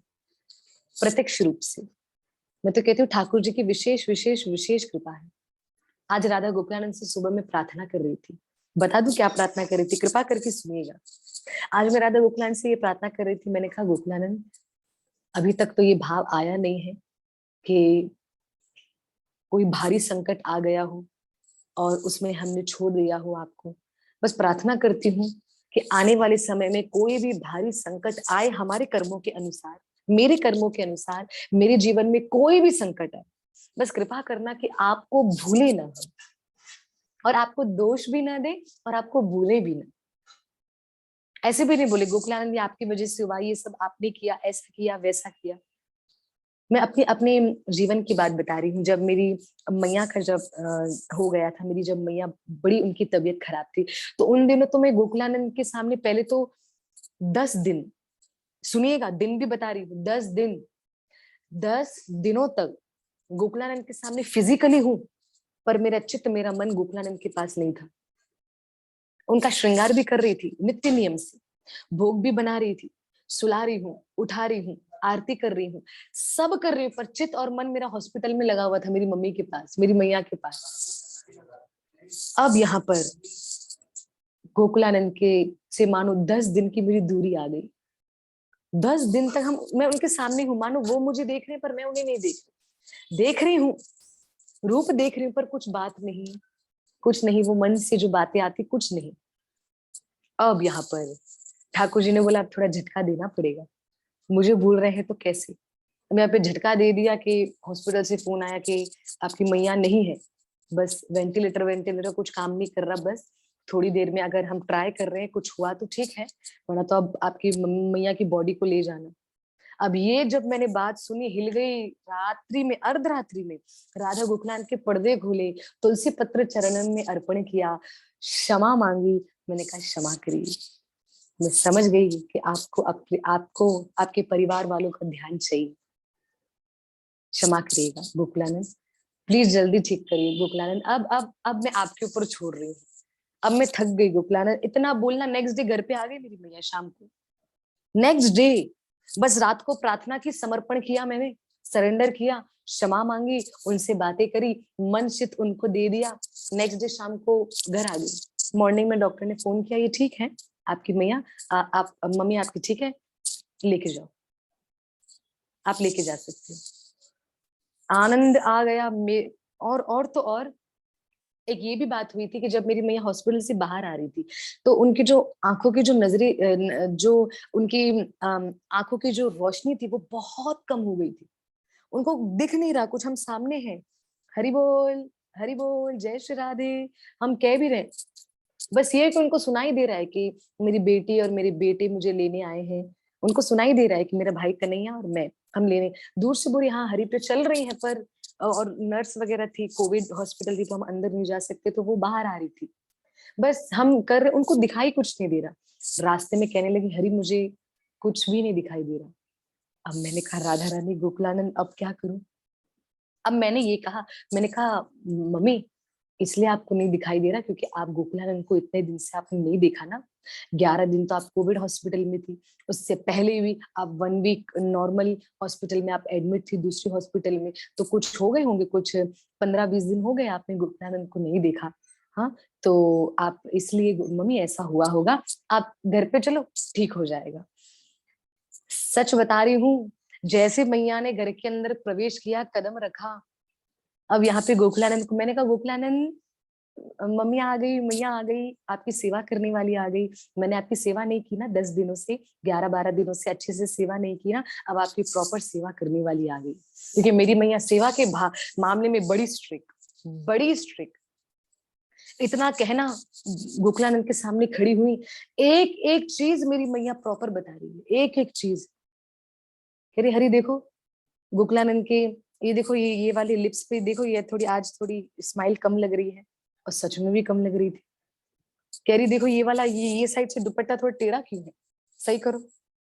प्रत्यक्ष रूप से। मैं तो कहती हूँ ठाकुर जी की विशेष विशेष विशेष कृपा है। आज राधा गोकुलानंद से सुबह में प्रार्थना कर रही थी, बता दूं क्या प्रार्थना कर रही थी, कृपा करके सुनिएगा। आज मैं राधा गोकुलानंद से ये प्रार्थना कर रही थी, मैंने कहा गोकुलानंद अभी तक तो ये भाव आया नहीं है कि कोई भारी संकट आ गया हो और उसमें हमने छोड़ दिया हो आपको। बस प्रार्थना करती हूँ कि आने वाले समय में कोई भी भारी संकट आए हमारे कर्मों के अनुसार, मेरे कर्मों के अनुसार, मेरे जीवन में कोई भी संकट आए, बस कृपा करना कि आपको भूले ना हम, और आपको दोष भी ना दे और आपको भूले भी ना। ऐसे भी नहीं बोले गोकुलानंद ये आपकी वजह से हुआ, ये सब आपने किया, ऐसा किया वैसा किया। मैं अपने अपने जीवन की बात बता रही हूँ। जब मेरी मैया का जब हो गया था, मेरी जब मैया बड़ी उनकी तबीयत खराब थी, तो उन दिनों तो मैं गोकुलानंद के सामने पहले तो 10 दिन, सुनिएगा दिन भी बता रही हूँ, 10 दिन, 10 दिनों तक गोकुलानंद के सामने फिजिकली हूँ, पर मेरा चित्त, मेरा मन गोकुलानंद के पास नहीं था। उनका श्रृंगार भी कर रही थी नित्य नियम से, भोग भी बना रही थी, सुला रही हूँ, उठा रही हूँ, आरती कर रही हूँ, सब कर रही हूँ, पर चित्त और मन मेरा हॉस्पिटल में लगा हुआ था, मेरी मम्मी के पास, मेरी मैया के पास। अब यहाँ पर गोकुलानंद के से मानो 10 दिन की मेरी दूरी आ गई। 10 दिन तक मैं उनके सामने हूँ, मानो वो मुझे देख रहे हैं पर मैं उन्हें नहीं देख रही हूँ, रूप देख रही हूँ पर कुछ बात नहीं, कुछ नहीं, वो मन से जो बातें आती कुछ नहीं। अब यहाँ पर ठाकुर जी ने बोला अब थोड़ा झटका देना पड़ेगा, मुझे भूल रहे हैं तो कैसे। मैं यहाँ पे झटका दे दिया कि हॉस्पिटल से फोन आया कि आपकी मैया नहीं है, बस वेंटिलेटर वेंटिलेटर कुछ काम नहीं कर रहा, बस थोड़ी देर में अगर हम ट्राई कर रहे हैं कुछ हुआ तो ठीक है, वरना तो अब आपकी मैया की बॉडी को ले जाना। अब ये जब मैंने बात सुनी, हिल गई रात्रि में, अर्धरात्रि में राधा गोकुलानंद के पर्दे खोले, तुलसी पत्र चरणन में अर्पण किया, क्षमा मांगी। मैंने कहा क्षमा करिए, मैं समझ गई कि आपको आपके परिवार वालों का ध्यान चाहिए, क्षमा करिएगा गोकुलानंद, प्लीज जल्दी ठीक करिए गोकुलानंद। अब मैं आपके ऊपर छोड़ रही हूँ, अब मैं थक गई गोकुलानंद, इतना बोलना। नेक्स्ट डे घर पे आ गई मेरी मैया शाम को, नेक्स्ट डे बस रात को प्रार्थना की, समर्पण किया मैंने, सरेंडर किया, क्षमा मांगी, उनसे बातें करी, मन चित उनको दे दिया। नेक्स्ट डे शाम को घर आ गई। मॉर्निंग में डॉक्टर ने फोन किया, ये ठीक है आपकी मैया, आप मम्मी आपकी ठीक है, लेके जाओ, आप लेके जा सकते हो। आनंद आ गया। और तो और एक ये भी बात हुई थी कि जब मेरी मैया हॉस्पिटल से बाहर आ रही थी, तो उनकी जो आंखों की जो नजरे जो उनकी आंखों की जो रोशनी थी वो बहुत कम हो गई थी, उनको दिख नहीं रहा कुछ, हम सामने हैं, हरि बोल जय श्री राधे हम कह भी रहे, बस ये कि उनको सुनाई दे रहा है कि मेरी बेटी और मेरे बेटे मुझे लेने आए हैं, उनको सुनाई दे रहा है कि मेरा भाई कन्हैया और मैं, हम लेने दूर से बोली हाँ हरि पे चल रही है, पर और नर्स वगैरह थी, कोविड हॉस्पिटल थी तो हम अंदर नहीं जा सकते, तो वो बाहर आ रही थी, बस हम कर रहे, उनको दिखाई कुछ नहीं दे रहा। रास्ते में कहने लगी हरि मुझे कुछ भी नहीं दिखाई दे रहा। अब मैंने कहा राधा रानी गोकुलानंद अब क्या करूं। अब मैंने ये कहा, मैंने कहा मम्मी इसलिए आपको नहीं दिखाई दे रहा क्योंकि आप गोकुलानंद को इतने दिन से आपने नहीं देखा ना, 11 दिन तो आप कोविड हॉस्पिटल में थी, उससे पहले भी आप 1 वीक नॉर्मल हॉस्पिटल में आप एडमिट थी दूसरी हॉस्पिटल में, तो कुछ हो गए होंगे, कुछ 15-20 दिन हो गए आपने गोकुलानंद को नहीं देखा। हाँ तो आप इसलिए मम्मी ऐसा हुआ होगा, आप घर पे चलो ठीक हो जाएगा। सच बता रही हूँ, जैसे मैया ने घर के अंदर प्रवेश किया, कदम रखा, अब यहाँ पे गोकुलानंद को मैंने कहा, गोकुलानंद मम्मी आ गई, मैया आ गई, आपकी सेवा करने वाली आ गई। मैंने आपकी सेवा नहीं की ना 10 दिनों से, 11-12 दिनों से अच्छे से सेवा नहीं की ना, अब आपकी प्रॉपर सेवा करने वाली आ गई। क्योंकि मेरी मैया सेवा के मामले में बड़ी स्ट्रिक्ट, बड़ी स्ट्रिक्ट। इतना कहना, गोकुलानंद के सामने खड़ी हुई, एक एक चीज मेरी मैया प्रॉपर बता रही है, एक एक चीज। कह रही, हरी देखो गोकुलानंद के, ये देखो, ये वाली लिप्स पे देखो, ये थोड़ी आज थोड़ी स्माइल कम लग रही है, और सच में भी कम लग रही थी। कह रही देखो, ये वाला ये साइड से दुपट्टा थोड़ा टेढ़ा क्यों है, सही करो,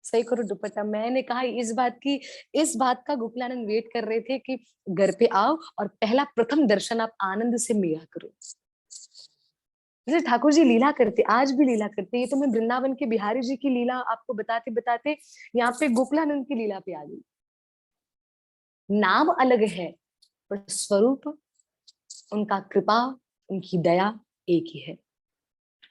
सही करो दुपट्टा। मैंने कहा इस बात का गोकुलानंद वेट कर रहे थे कि घर पे आओ और पहला प्रथम दर्शन आप आनंद से मेरा करो। जैसे ठाकुर जी लीला करते, आज भी लीला करते। ये तो मैं वृंदावन के बिहारी जी की लीला आपको बताते बताते यहाँ पे गोकुलानंद की लीला पे आ गई। नाम अलग है पर स्वरूप, उनका कृपा, उनकी दया एक ही है।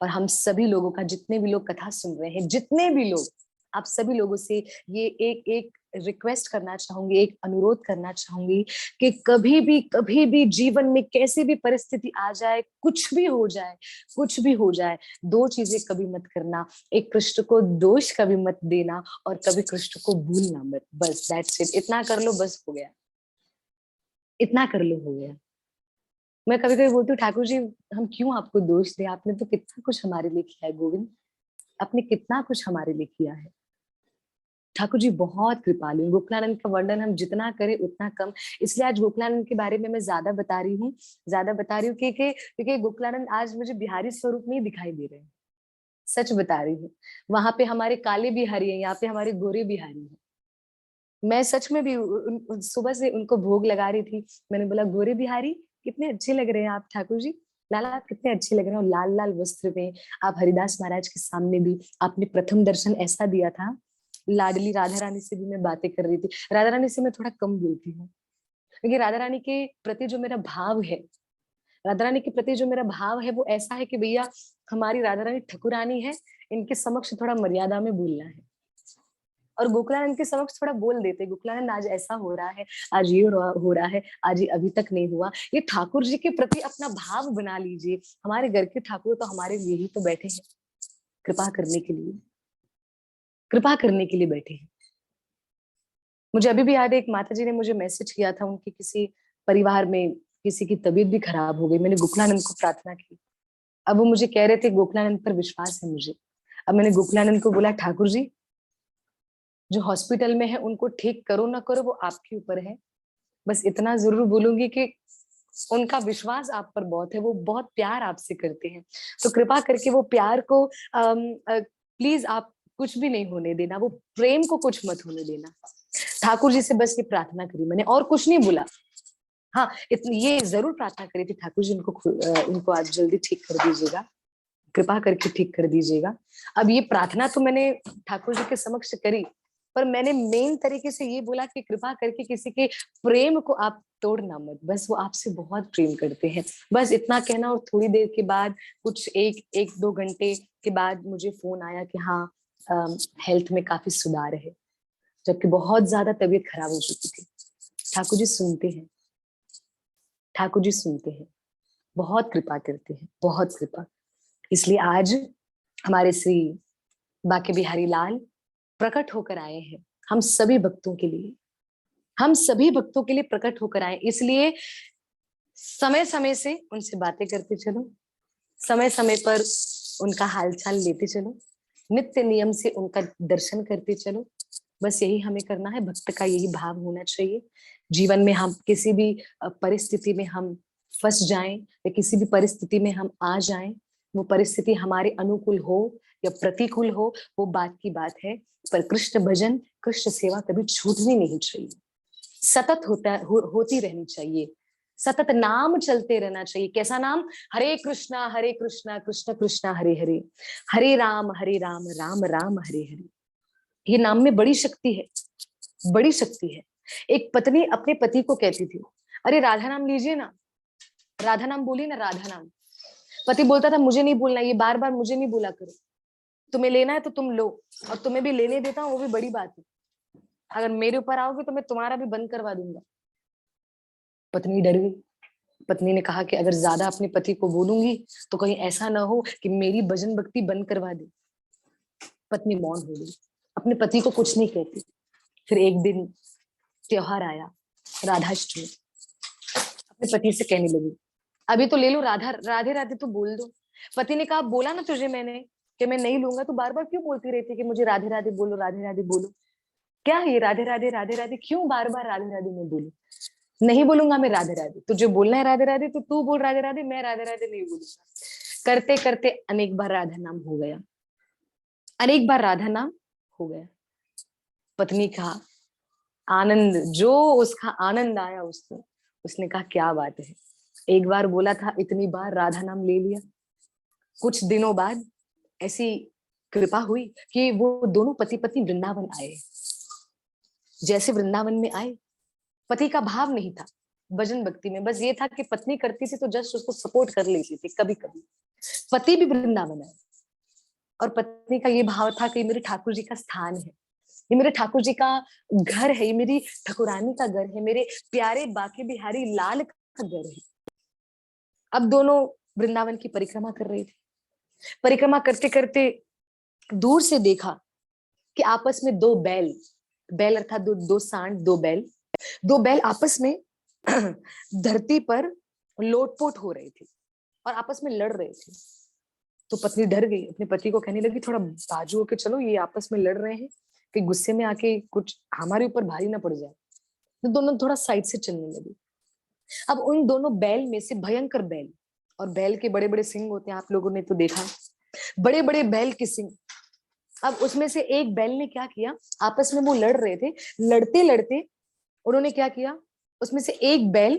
और हम सभी लोगों का, जितने भी लोग कथा सुन रहे हैं, जितने भी लोग, आप सभी लोगों से ये एक एक रिक्वेस्ट करना चाहूंगी, एक अनुरोध करना चाहूंगी कि कभी भी जीवन में कैसी भी परिस्थिति आ जाए, कुछ भी हो जाए, कुछ भी हो जाए, दो चीजें कभी मत करना। एक, कृष्ण को दोष कभी मत देना, और कभी कृष्ण को भूलना मत। बस दैट्स इट, इतना कर लो, बस हो गया, इतना कर लो, हो गया। मैं कभी कभी बोलती हूँ, ठाकुर जी हम क्यों आपको दोष दें, आपने तो कितना कुछ हमारे लिए किया है गोविंद, आपने कितना कुछ हमारे लिए किया है। ठाकुर जी बहुत कृपालु। गोकुलानंद का वर्णन हम जितना करें उतना कम, इसलिए आज गोकुलानंद के बारे में मैं ज्यादा बता रही हूँ, ज्यादा बता रही हूँ, क्योंकि गोकुलानंद आज मुझे बिहारी स्वरूप में ही दिखाई दे रहे हैं। सच बता रही हूँ। वहां पे हमारे काले बिहारी हैं, यहाँ पे हमारे गोरे बिहारी हैं। मैं सच में भी सुबह से उनको भोग लगा रही थी। मैंने बोला, गोरे बिहारी कितने अच्छे लग रहे हैं आप ठाकुर जी, लाला आप कितने अच्छे लग रहे हैं, और लाल लाल वस्त्र में आप हरिदास महाराज के सामने भी आपने प्रथम दर्शन ऐसा दिया था। लाडली राधा रानी से भी मैं बातें कर रही थी। राधा रानी से मैं थोड़ा कम बोलती हूँ, क्योंकि राधा रानी के प्रति जो मेरा भाव है, राधा रानी के प्रति जो मेरा भाव है, वो ऐसा है कि भैया हमारी राधा रानी ठकुरानी है, इनके समक्ष थोड़ा मर्यादा में बोलना है। और गोकुलानंद के समक्ष थोड़ा बोल देते, गोकुलानंद आज ऐसा हो रहा है, आज ये हो रहा है, आज ये अभी तक नहीं हुआ। ये ठाकुर जी के प्रति अपना भाव बना लीजिए। हमारे घर के ठाकुर तो हमारे लिए ही तो बैठे हैं, कृपा करने के लिए, कृपा करने के लिए बैठे हैं। मुझे अभी भी याद है, एक माता जी ने मुझे मैसेज किया था, उनके किसी परिवार में किसी की तबीयत भी खराब हो गई। मैंने गोकुलानंद को प्रार्थना की। अब वो मुझे कह रहे थे गोकुलानंद पर विश्वास है मुझे। अब मैंने गोकुलानंद को बोला, ठाकुर जी जो हॉस्पिटल में है उनको ठीक करो ना करो वो आपके ऊपर है, बस इतना जरूर बोलूंगी कि उनका विश्वास आप पर बहुत है, वो बहुत प्यार आपसे करते हैं, तो कृपा करके वो प्यार को प्लीज आप कुछ भी नहीं होने देना, वो प्रेम को कुछ मत होने देना। ठाकुर जी से बस ये प्रार्थना करी मैंने, और कुछ नहीं बोला। हाँ, ये जरूर प्रार्थना करी थी, ठाकुर जी इनको आज जल्दी ठीक कर दीजिएगा, कृपा करके ठीक कर दीजिएगा। अब ये प्रार्थना तो मैंने ठाकुर जी के समक्ष करी, पर मैंने मेन तरीके से ये बोला कि कृपा करके किसी के प्रेम को आप तोड़ना मत, बस वो आपसे बहुत प्रेम करते हैं, बस इतना कहना। और थोड़ी देर के बाद, कुछ एक दो घंटे के बाद मुझे फोन आया कि हाँ हेल्थ में काफी सुधार है, जबकि बहुत ज्यादा तबीयत खराब हो चुकी थी। ठाकुर जी सुनते हैं, ठाकुर जी सुनते हैं, बहुत कृपा करते हैं, बहुत कृपा। इसलिए आज हमारे श्री बाके बिहारी लाल प्रकट होकर आए हैं हम सभी भक्तों के लिए, हम सभी भक्तों के लिए प्रकट होकर आए। इसलिए समय समय से उनसे बातें करते चलो, समय समय पर उनका हालचाल लेते चलो, नित्य नियम से उनका दर्शन करते चलो। बस यही हमें करना है, भक्त का यही भाव होना चाहिए। जीवन में हम किसी भी परिस्थिति में हम फंस जाएं, या किसी भी परिस्थिति में हम आ जाएं, वो परिस्थिति हमारे अनुकूल हो या प्रतिकूल हो, वो बात की बात है, पर कृष्ण भजन, कृष्ण सेवा कभी छूटनी नहीं चाहिए, सतत होती रहनी चाहिए, सतत नाम चलते रहना चाहिए। कैसा नाम? हरे कृष्णा कृष्ण कृष्णा हरे हरे, हरे राम राम राम हरे हरे। ये नाम में बड़ी शक्ति है, बड़ी शक्ति है। एक पत्नी अपने पति को कहती थी, अरे राधा नाम लीजिए ना, राधा नाम बोलिए ना, राधा नाम। पति बोलता था, मुझे नहीं बोलना, ये बार बार मुझे नहीं बोला करो, तुम्हें लेना है तो तुम लो, और तुम्हें भी लेने देता हूँ, वो भी बड़ी बात है। अगर मेरे ऊपर आओगे तो मैं तुम्हारा भी बंद करवा दूंगा। पत्नी डर गई। पत्नी ने कहा कि अगर ज्यादा अपने पति को बोलूंगी तो कहीं ऐसा ना हो कि मेरी भजन भक्ति बंद करवा दे। पत्नी मौन हो गई, अपने पति को कुछ नहीं कहती। फिर एक दिन त्योहार आया, राधाष्टमी। अपने पति से कहने लगी, अभी तो ले लो, राधा राधे राधे तो बोल दो। पति ने कहा, बोला ना तुझे मैंने कि मैं नहीं लूंगा, तो बार बार क्यों बोलती रहती कि मुझे राधे राधे बोलो, राधे राधे बोलो। क्या है ये राधे राधे राधे राधे, क्यों बार बार राधे राधे मैं बोलूं? नहीं बोलूंगा मैं राधे राधे, तुझे बोलना है राधे राधे तो तू बोल राधे राधे, मैं राधे राधे नहीं बोलूंगा। करते करते अनेक बार राधा नाम हो गया, अनेक बार राधा नाम हो गया। पत्नी का आनंद, जो उसका आनंद आया उसको, उसने कहा क्या बात है, एक बार बोला था, इतनी बार राधा नाम ले लिया। कुछ दिनों बाद ऐसी कृपा हुई कि वो दोनों पति पत्नी वृंदावन आए। जैसे वृंदावन में आए, पति का भाव नहीं था भजन भक्ति में, बस ये था कि पत्नी करती थी तो जस्ट उसको सपोर्ट कर लेती थी कभी कभी। पति भी वृंदावन आए और पत्नी का ये भाव था कि मेरे ठाकुर जी का स्थान है, ये मेरे ठाकुर जी का घर है, ये मेरी ठकुरानी का घर है, मेरे प्यारे बाके बिहारी लाल का घर है। अब दोनों वृंदावन की परिक्रमा कर रहे थे। परिक्रमा करते करते दूर से देखा कि आपस में दो बैल, बैल अर्थात दो सांड, दो बैल आपस में धरती पर लोटपोट हो रहे थे और आपस में लड़ रहे थे। तो पत्नी डर गई, अपने पति को कहने लगी, थोड़ा बाजू होके चलो, ये आपस में लड़ रहे हैं, कि गुस्से में आके कुछ हमारे ऊपर भारी ना पड़ जाए। तो दोनों थोड़ा साइड से चलने लगे। अब उन दोनों बैल में से भयंकर बैल, और बैल के बड़े बड़े सिंग होते हैं, आप लोगों ने तो देखा, बड़े बड़े बैल के सिंग। अब उसमें से एक बैल ने क्या किया, आपस में वो लड़ रहे थे, लड़ते लड़ते उन्होंने क्या किया, उसमें से एक बैल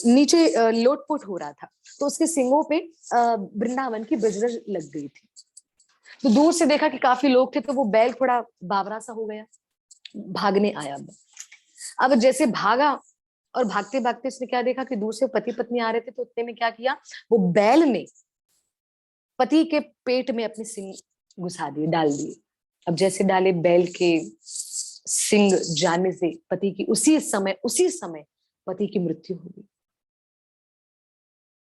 नीचे लोटपोट हो रहा था, तो उसके सिंगों पे वृंदावन की बजरज लग गई थी। तो दूर से देखा कि काफी लोग थे, तो वो बैल थोड़ा बावरा सा हो गया, भागने आया। अब जैसे भागा और भागते भागते उसने क्या देखा कि दूर से पति पत्नी आ रहे थे, तो उतने में क्या किया, वो बैल ने पति के पेट में अपने सिंग घुसा दिए, डाल दिए। अब जैसे डाले, बैल के सिंग जाने से पति की उसी समय पति की मृत्यु हो गई।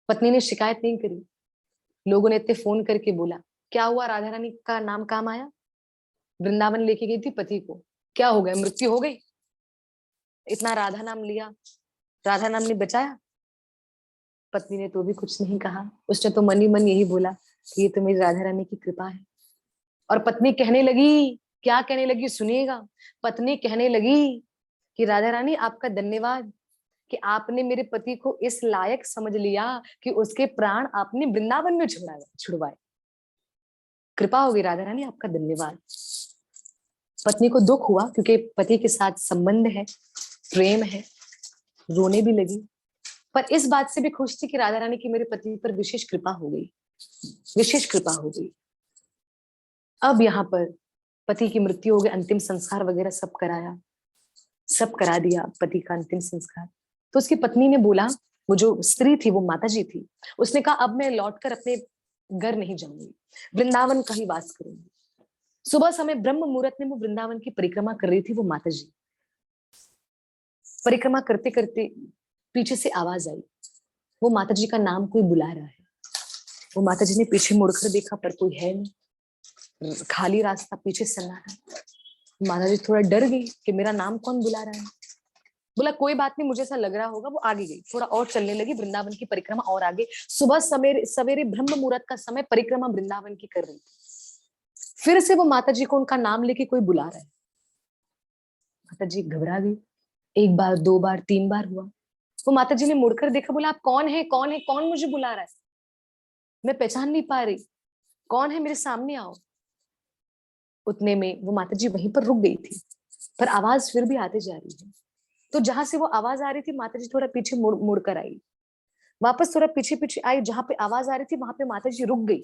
पत्नी ने शिकायत नहीं करी, लोगों ने इतने फोन करके बोला, क्या हुआ, राधा रानी का नाम काम आया, वृंदावन लेके गई थी पति को, क्या हो गया, मृत्यु हो गई, इतना राधा नाम लिया, राधा नाम ने बचाया? पत्नी ने तो भी कुछ नहीं कहा, उसने तो मन ही मन यही बोला कि ये तो मेरी राधा रानी की कृपा है। और पत्नी कहने लगी, क्या कहने लगी सुनिएगा, पत्नी कहने लगी कि राधा रानी आपका धन्यवाद कि आपने मेरे पति को इस लायक समझ लिया कि उसके प्राण आपने वृंदावन में छुड़वाए। कृपा होगी राधा रानी, आपका धन्यवाद। पत्नी को दुख हुआ क्योंकि पति के साथ संबंध है, प्रेम है, रोने भी लगी, पर इस बात से भी खुश थी कि राधा रानी की मेरे पति पर विशेष कृपा हो गई, विशेष कृपा हो गई। अब यहाँ पर पति की मृत्यु हो गई, अंतिम संस्कार वगैरह सब कराया, सब करा दिया पति का अंतिम संस्कार। तो उसकी पत्नी ने बोला, वो जो स्त्री थी वो माता जी थी, उसने कहा अब मैं लौटकर अपने घर नहीं जाऊंगी, वृंदावन का ही वास करूंगी। सुबह समय ब्रह्म मुहूर्त में वो वृंदावन की परिक्रमा कर रही थी, वो माता जी परिक्रमा करते करते पीछे से आवाज आई, वो माता जी का नाम कोई बुला रहा है। वो माता जी ने पीछे मुड़कर देखा, पर कोई है नहीं, खाली रास्ता, पीछे सन्नाटा। माता जी थोड़ा डर गई कि मेरा नाम कौन बुला रहा है। बोला कोई बात नहीं, मुझे ऐसा लग रहा होगा, वो आगे गई, थोड़ा और चलने लगी, वृंदावन की परिक्रमा और आगे। सुबह सवेरे सवेरे ब्रह्म मुहूर्त का समय, परिक्रमा वृंदावन की कर रही थी। फिर से वो माता जी को उनका नाम लेके कोई बुला रहा है। माता जी घबरा गई, एक बार, दो बार, तीन बार हुआ। वो माता जी ने मुड़कर देखा, बोला आप कौन है, कौन है, कौन मुझे बुला रहा है, मैं पहचान नहीं पा रही, कौन है, मेरे सामने आओ। उतने में वो माता जी वहीं पर रुक गई थी, पर आवाज फिर भी आते जा रही है। तो जहां से वो आवाज आ रही थी, माता जी थोड़ा पीछे मुड़ कर आई, वापस थोड़ा पीछे पीछे आई, जहां पे आवाज आ रही थी वहां पे माता जी रुक गई,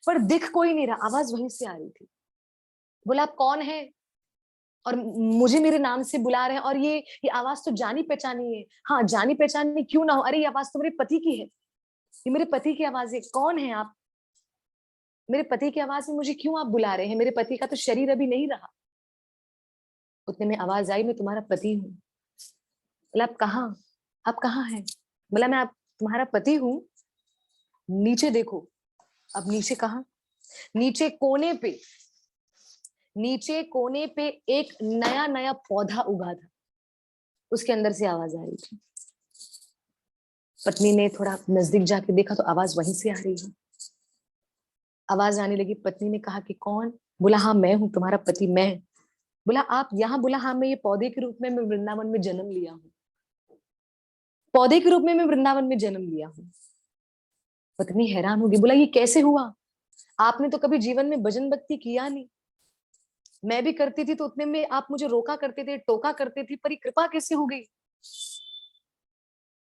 पर दिख कोई नहीं रहा, आवाज वहीं से आ रही थी। बोला आप कौन है, और मुझे मेरे नाम से बुला रहे हैं, और ये आवाज तो जानी पहचानी है। हाँ जानी पहचानी क्यों ना हो, अरे ये आवाज तो मेरे पति की है, ये मेरे पति की आवाज है, कौन है आप, मेरे पति की आवाज में मुझे क्यों आप बुला रहे हैं, मेरे पति का तो शरीर अभी नहीं रहा। उतने में आवाज आई, मैं तुम्हारा पति हूँ। बोला आप कहाँ, आप कहाँ हैं? बोला मैं आप तुम्हारा पति हूँ, नीचे देखो। अब नीचे कहाँ? नीचे कोने पे, नीचे कोने पे एक नया नया पौधा उगा था, उसके अंदर से आवाज आ रही थी। पत्नी ने थोड़ा नजदीक जाके देखा तो आवाज वहीं से आ रही है। आवाज आने लगी, पत्नी ने कहा कि कौन? बोला हाँ मैं हूँ तुम्हारा पति, मैं। बोला आप यहाँ? बोला हाँ मैं ये पौधे के रूप में मैं वृंदावन में जन्म लिया हूँ, पौधे के रूप में मैं वृंदावन में जन्म लिया हूँ। पत्नी हैरान होगी, बोला ये कैसे हुआ? आपने तो कभी जीवन में भजन भक्ति किया नहीं, मैं भी करती थी तो उतने में आप मुझे रोका करते थे, टोका करते थे, पर ये कृपा कैसे हो गई?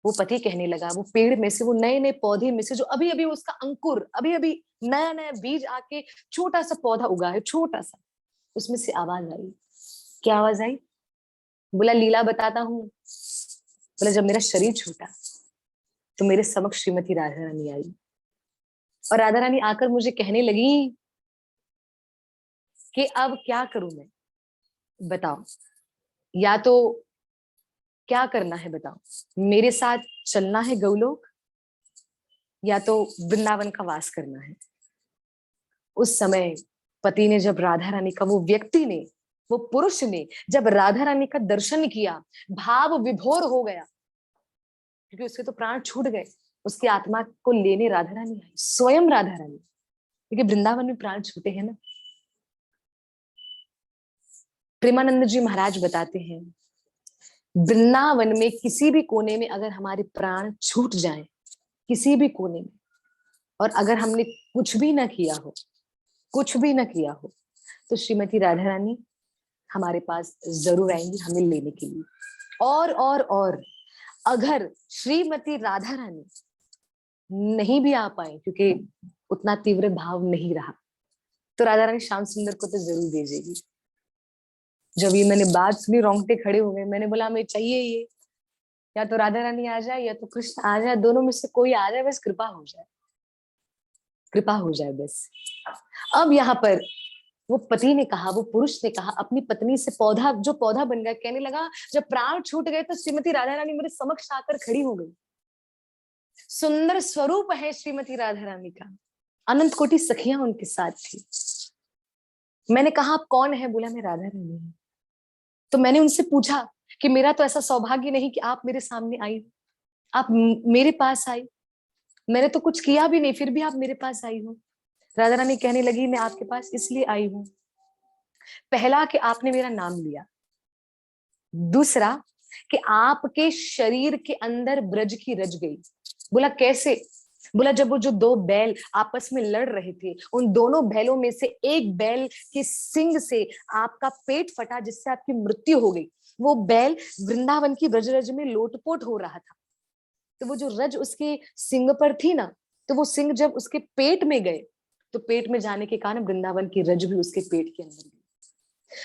वो पति कहने लगा, वो पेड़ में से, वो नए नए पौधे में से, जो अभी अभी उसका अंकुर, अभी अभी नया नया बीज आके छोटा सा पौधा उगा है, छोटा सा, उसमें से आवाज आई। क्या आवाज आई? बोला लीला बताता हूँ। बोला जब मेरा शरीर छूटा तो मेरे समक्ष श्रीमती राधा रानी आई, और राधा रानी आकर मुझे कहने लगी कि अब क्या करूं मैं, बताओ, या तो क्या करना है बताओ, मेरे साथ चलना है गौलोक, या तो वृंदावन का वास करना है। उस समय पति ने जब राधा रानी का, वो व्यक्ति ने, वो पुरुष ने जब राधा रानी का दर्शन किया, भाव विभोर हो गया, क्योंकि उसके तो प्राण छूट गए। उसकी आत्मा को लेने राधा रानी आई, स्वयं राधा रानी, क्योंकि वृंदावन में प्राण छूटे हैं ना। प्रेमानंद जी महाराज बताते हैं, वृंदावन में किसी भी कोने में अगर हमारे प्राण छूट जाएं, किसी भी कोने में, और अगर हमने कुछ भी ना किया हो, कुछ भी ना किया हो, तो श्रीमती राधा रानी हमारे पास जरूर आएंगी हमें लेने के लिए। और अगर श्रीमती राधा रानी नहीं भी आ पाए, क्योंकि उतना तीव्र भाव नहीं रहा, तो राधा रानी श्याम सुंदर को तो जरूर भेजेगी। जब ये मैंने बात सुनी, रोंगटे खड़े हो गए। मैंने बोला हमें चाहिए ये, या तो राधा रानी आ जाए या तो कृष्ण आ जाए, दोनों में से कोई आ जाए, बस कृपा हो जाए, कृपा हो जाए बस। अब यहाँ पर वो पति ने कहा, वो पुरुष ने कहा अपनी पत्नी से, पौधा जो पौधा बन गया, कहने लगा जब प्राण छूट गए तो श्रीमती राधा रानी मेरे समक्ष आकर खड़ी हो गई। सुंदर स्वरूप है श्रीमती राधा रानी का, अनंत कोटि सखियां उनके साथ थी। मैंने कहा आप कौन है? बोला मैं राधा रानी हूँ। तो मैंने उनसे पूछा कि मेरा तो ऐसा सौभाग्य नहीं कि आप मेरे सामने आई, आप मेरे पास आई, मैंने तो कुछ किया भी नहीं, फिर भी आप मेरे पास आई हो। राधा रानी कहने लगी मैं आपके पास इसलिए आई हूँ, पहला कि आपने मेरा नाम लिया, दूसरा कि आपके शरीर के अंदर ब्रज की रज गई। बोला कैसे? बोला जब वो जो दो बैल आपस में लड़ रहे थे, उन दोनों बैलों में से एक बैल के सिंग से आपका पेट फटा, जिससे आपकी मृत्यु हो गई। वो बैल वृंदावन की ब्रज रज में लोटपोट हो रहा था, तो वो जो रज उसके सिंग पर थी ना, तो वो सिंग जब उसके पेट में गए, तो पेट में जाने के कारण वृंदावन की रज भी उसके पेट के अंदर गई।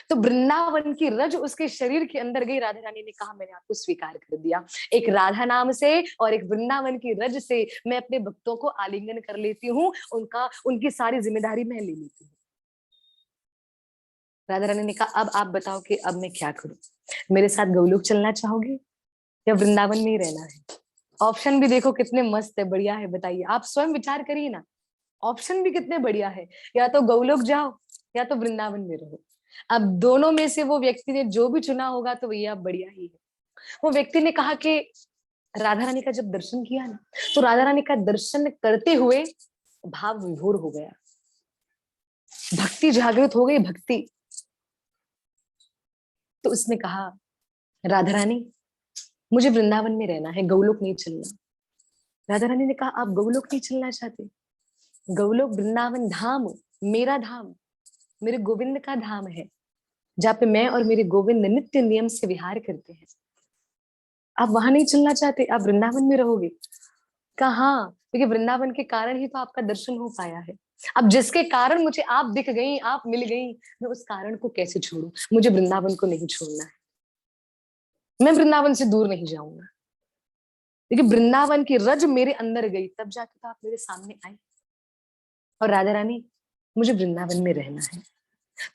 तो वृंदावन की रज उसके शरीर के अंदर गई। राधा रानी ने कहा मैंने आपको स्वीकार कर दिया, एक राधा नाम से और एक वृंदावन की रज से मैं अपने भक्तों को आलिंगन कर लेती हूँ, उनका, उनकी सारी जिम्मेदारी मैं ले लेती हूँ। राधा रानी ने कहा अब आप बताओ कि अब मैं क्या करूं, मेरे साथ गौलोक चलना चाहोगे या वृंदावन में ही रहना है? ऑप्शन भी देखो कितने मस्त है, बढ़िया है, बताइए, आप स्वयं विचार करिए ना, ऑप्शन भी कितने बढ़िया है, या तो गौलोक जाओ या तो वृंदावन में रहो। अब दोनों में से वो व्यक्ति ने जो भी चुना होगा तो भैया बढ़िया ही है। वो व्यक्ति ने कहा कि राधा रानी का जब दर्शन किया ना, तो राधा रानी का दर्शन करते हुए भाव विभोर हो गया, भक्ति जागृत हो गई, भक्ति। तो उसने कहा राधा रानी मुझे वृंदावन में रहना है, गौलोक नहीं चलना। राधा रानी ने कहा आप गौलोक नहीं चलना चाहते? गौलोक वृंदावन धाम, मेरा धाम, मेरे गोविंद का धाम है, जहाँ पे मैं और मेरे गोविंद नित्य नियम से विहार करते हैं। आप वहां नहीं चलना चाहते, आप वृंदावन में रहोगे? कहा क्योंकि वृंदावन के कारण ही तो आपका दर्शन हो पाया है। अब जिसके कारण मुझे आप दिख गई, आप मिल गई, मैं उस कारण को कैसे छोड़ूं? मुझे वृंदावन को नहीं छोड़ना है, मैं वृंदावन से दूर नहीं जाऊंगा। देखिए वृंदावन की रज मेरे अंदर गई, तब जाके तो आप मेरे सामने आए। और राधा रानी मुझे वृंदावन में रहना है।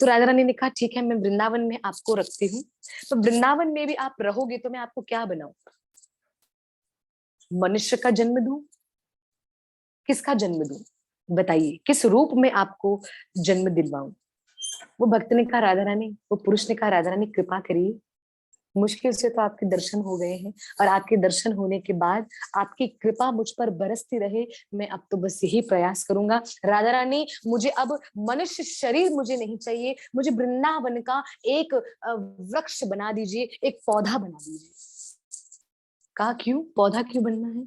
तो राधा रानी ने कहा ठीक है, मैं वृंदावन में आपको रखती हूँ, तो वृंदावन में भी आप रहोगे तो मैं आपको क्या बनाऊं? मनुष्य का जन्म दूं? किसका जन्म दूं? बताइए, किस रूप में आपको जन्म दिलवाऊं? वो भक्त ने कहा राधा रानी, वो पुरुष ने कहा राधा रानी कृपा करिए, मुश्किल से तो आपके दर्शन हो गए हैं, और आपके दर्शन होने के बाद आपकी कृपा मुझ पर बरसती रहे, मैं अब तो बस यही प्रयास करूंगा। राधा रानी, मुझे अब मनुष्य शरीर मुझे नहीं चाहिए, मुझे वृंदावन का एक वृक्ष बना दीजिए, एक पौधा बना दीजिए। कहा क्यों, पौधा क्यों बनना है?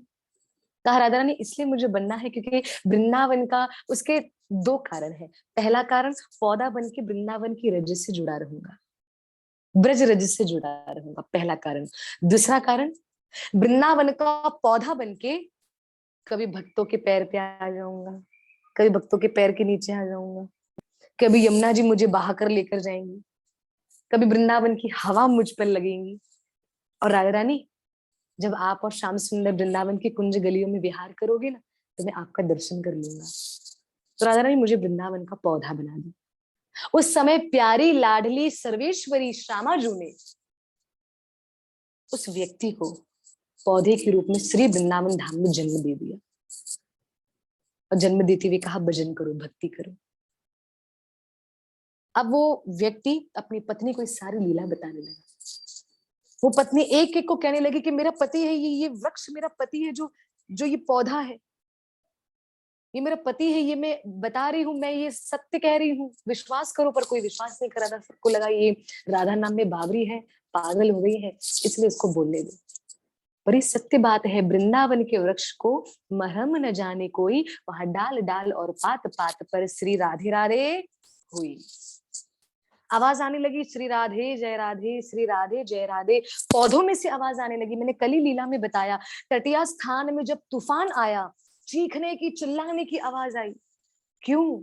कहा राधा रानी इसलिए मुझे बनना है क्योंकि वृंदावन का, उसके दो कारण है। पहला कारण, पौधा बन के वृंदावन की रज से जुड़ा रहूंगा, ब्रज रज से जुड़ा रहूंगा, पहला कारण। दूसरा कारण, वृंदावन का पौधा बनके कभी भक्तों के पैर पे आ जाऊंगा, कभी भक्तों के पैर के नीचे आ जाऊंगा, कभी यमुना जी मुझे बहा कर लेकर जाएंगी, कभी वृंदावन की हवा मुझ पर लगेंगी, और राधा रानी जब आप और श्याम सुंदर वृंदावन की कुंज गलियों में विहार करोगे ना, तो मैं आपका दर्शन कर लूंगा। तो राधा रानी मुझे वृंदावन का पौधा बना दी। उस समय प्यारी लाडली सर्वेश्वरी श्यामाजू ने उस व्यक्ति को पौधे के रूप में श्री वृंदावन धाम में जन्म दे दिया, और जन्म देते हुए कहा भजन करो, भक्ति करो। अब वो व्यक्ति अपनी पत्नी को इस सारी लीला बताने लगा। वो पत्नी एक एक को कहने लगी कि मेरा पति है, ये वृक्ष मेरा पति है, जो जो ये पौधा है, ये मेरा पति है, ये मैं बता रही हूँ, मैं ये सत्य कह रही हूँ, विश्वास करो। पर कोई विश्वास नहीं कर रहा था, सबको लगा ये राधा नाम में बावरी है, पागल हो गई है, इसलिए इसको बोलने दो। पर ये सत्य बात है, वृंदावन के वृक्ष को मरहम न जाने कोई, वहां डाल डाल और पात पात पर श्री राधे राधे हुई। आवाज आने लगी, श्री राधे जय राधे, श्री राधे जय राधे। पौधों में से आवाज आने लगी। मैंने कल ही लीला में बताया, तटिया स्थान में जब तूफान आया, चीखने की चिल्लाने की आवाज आई, क्यों?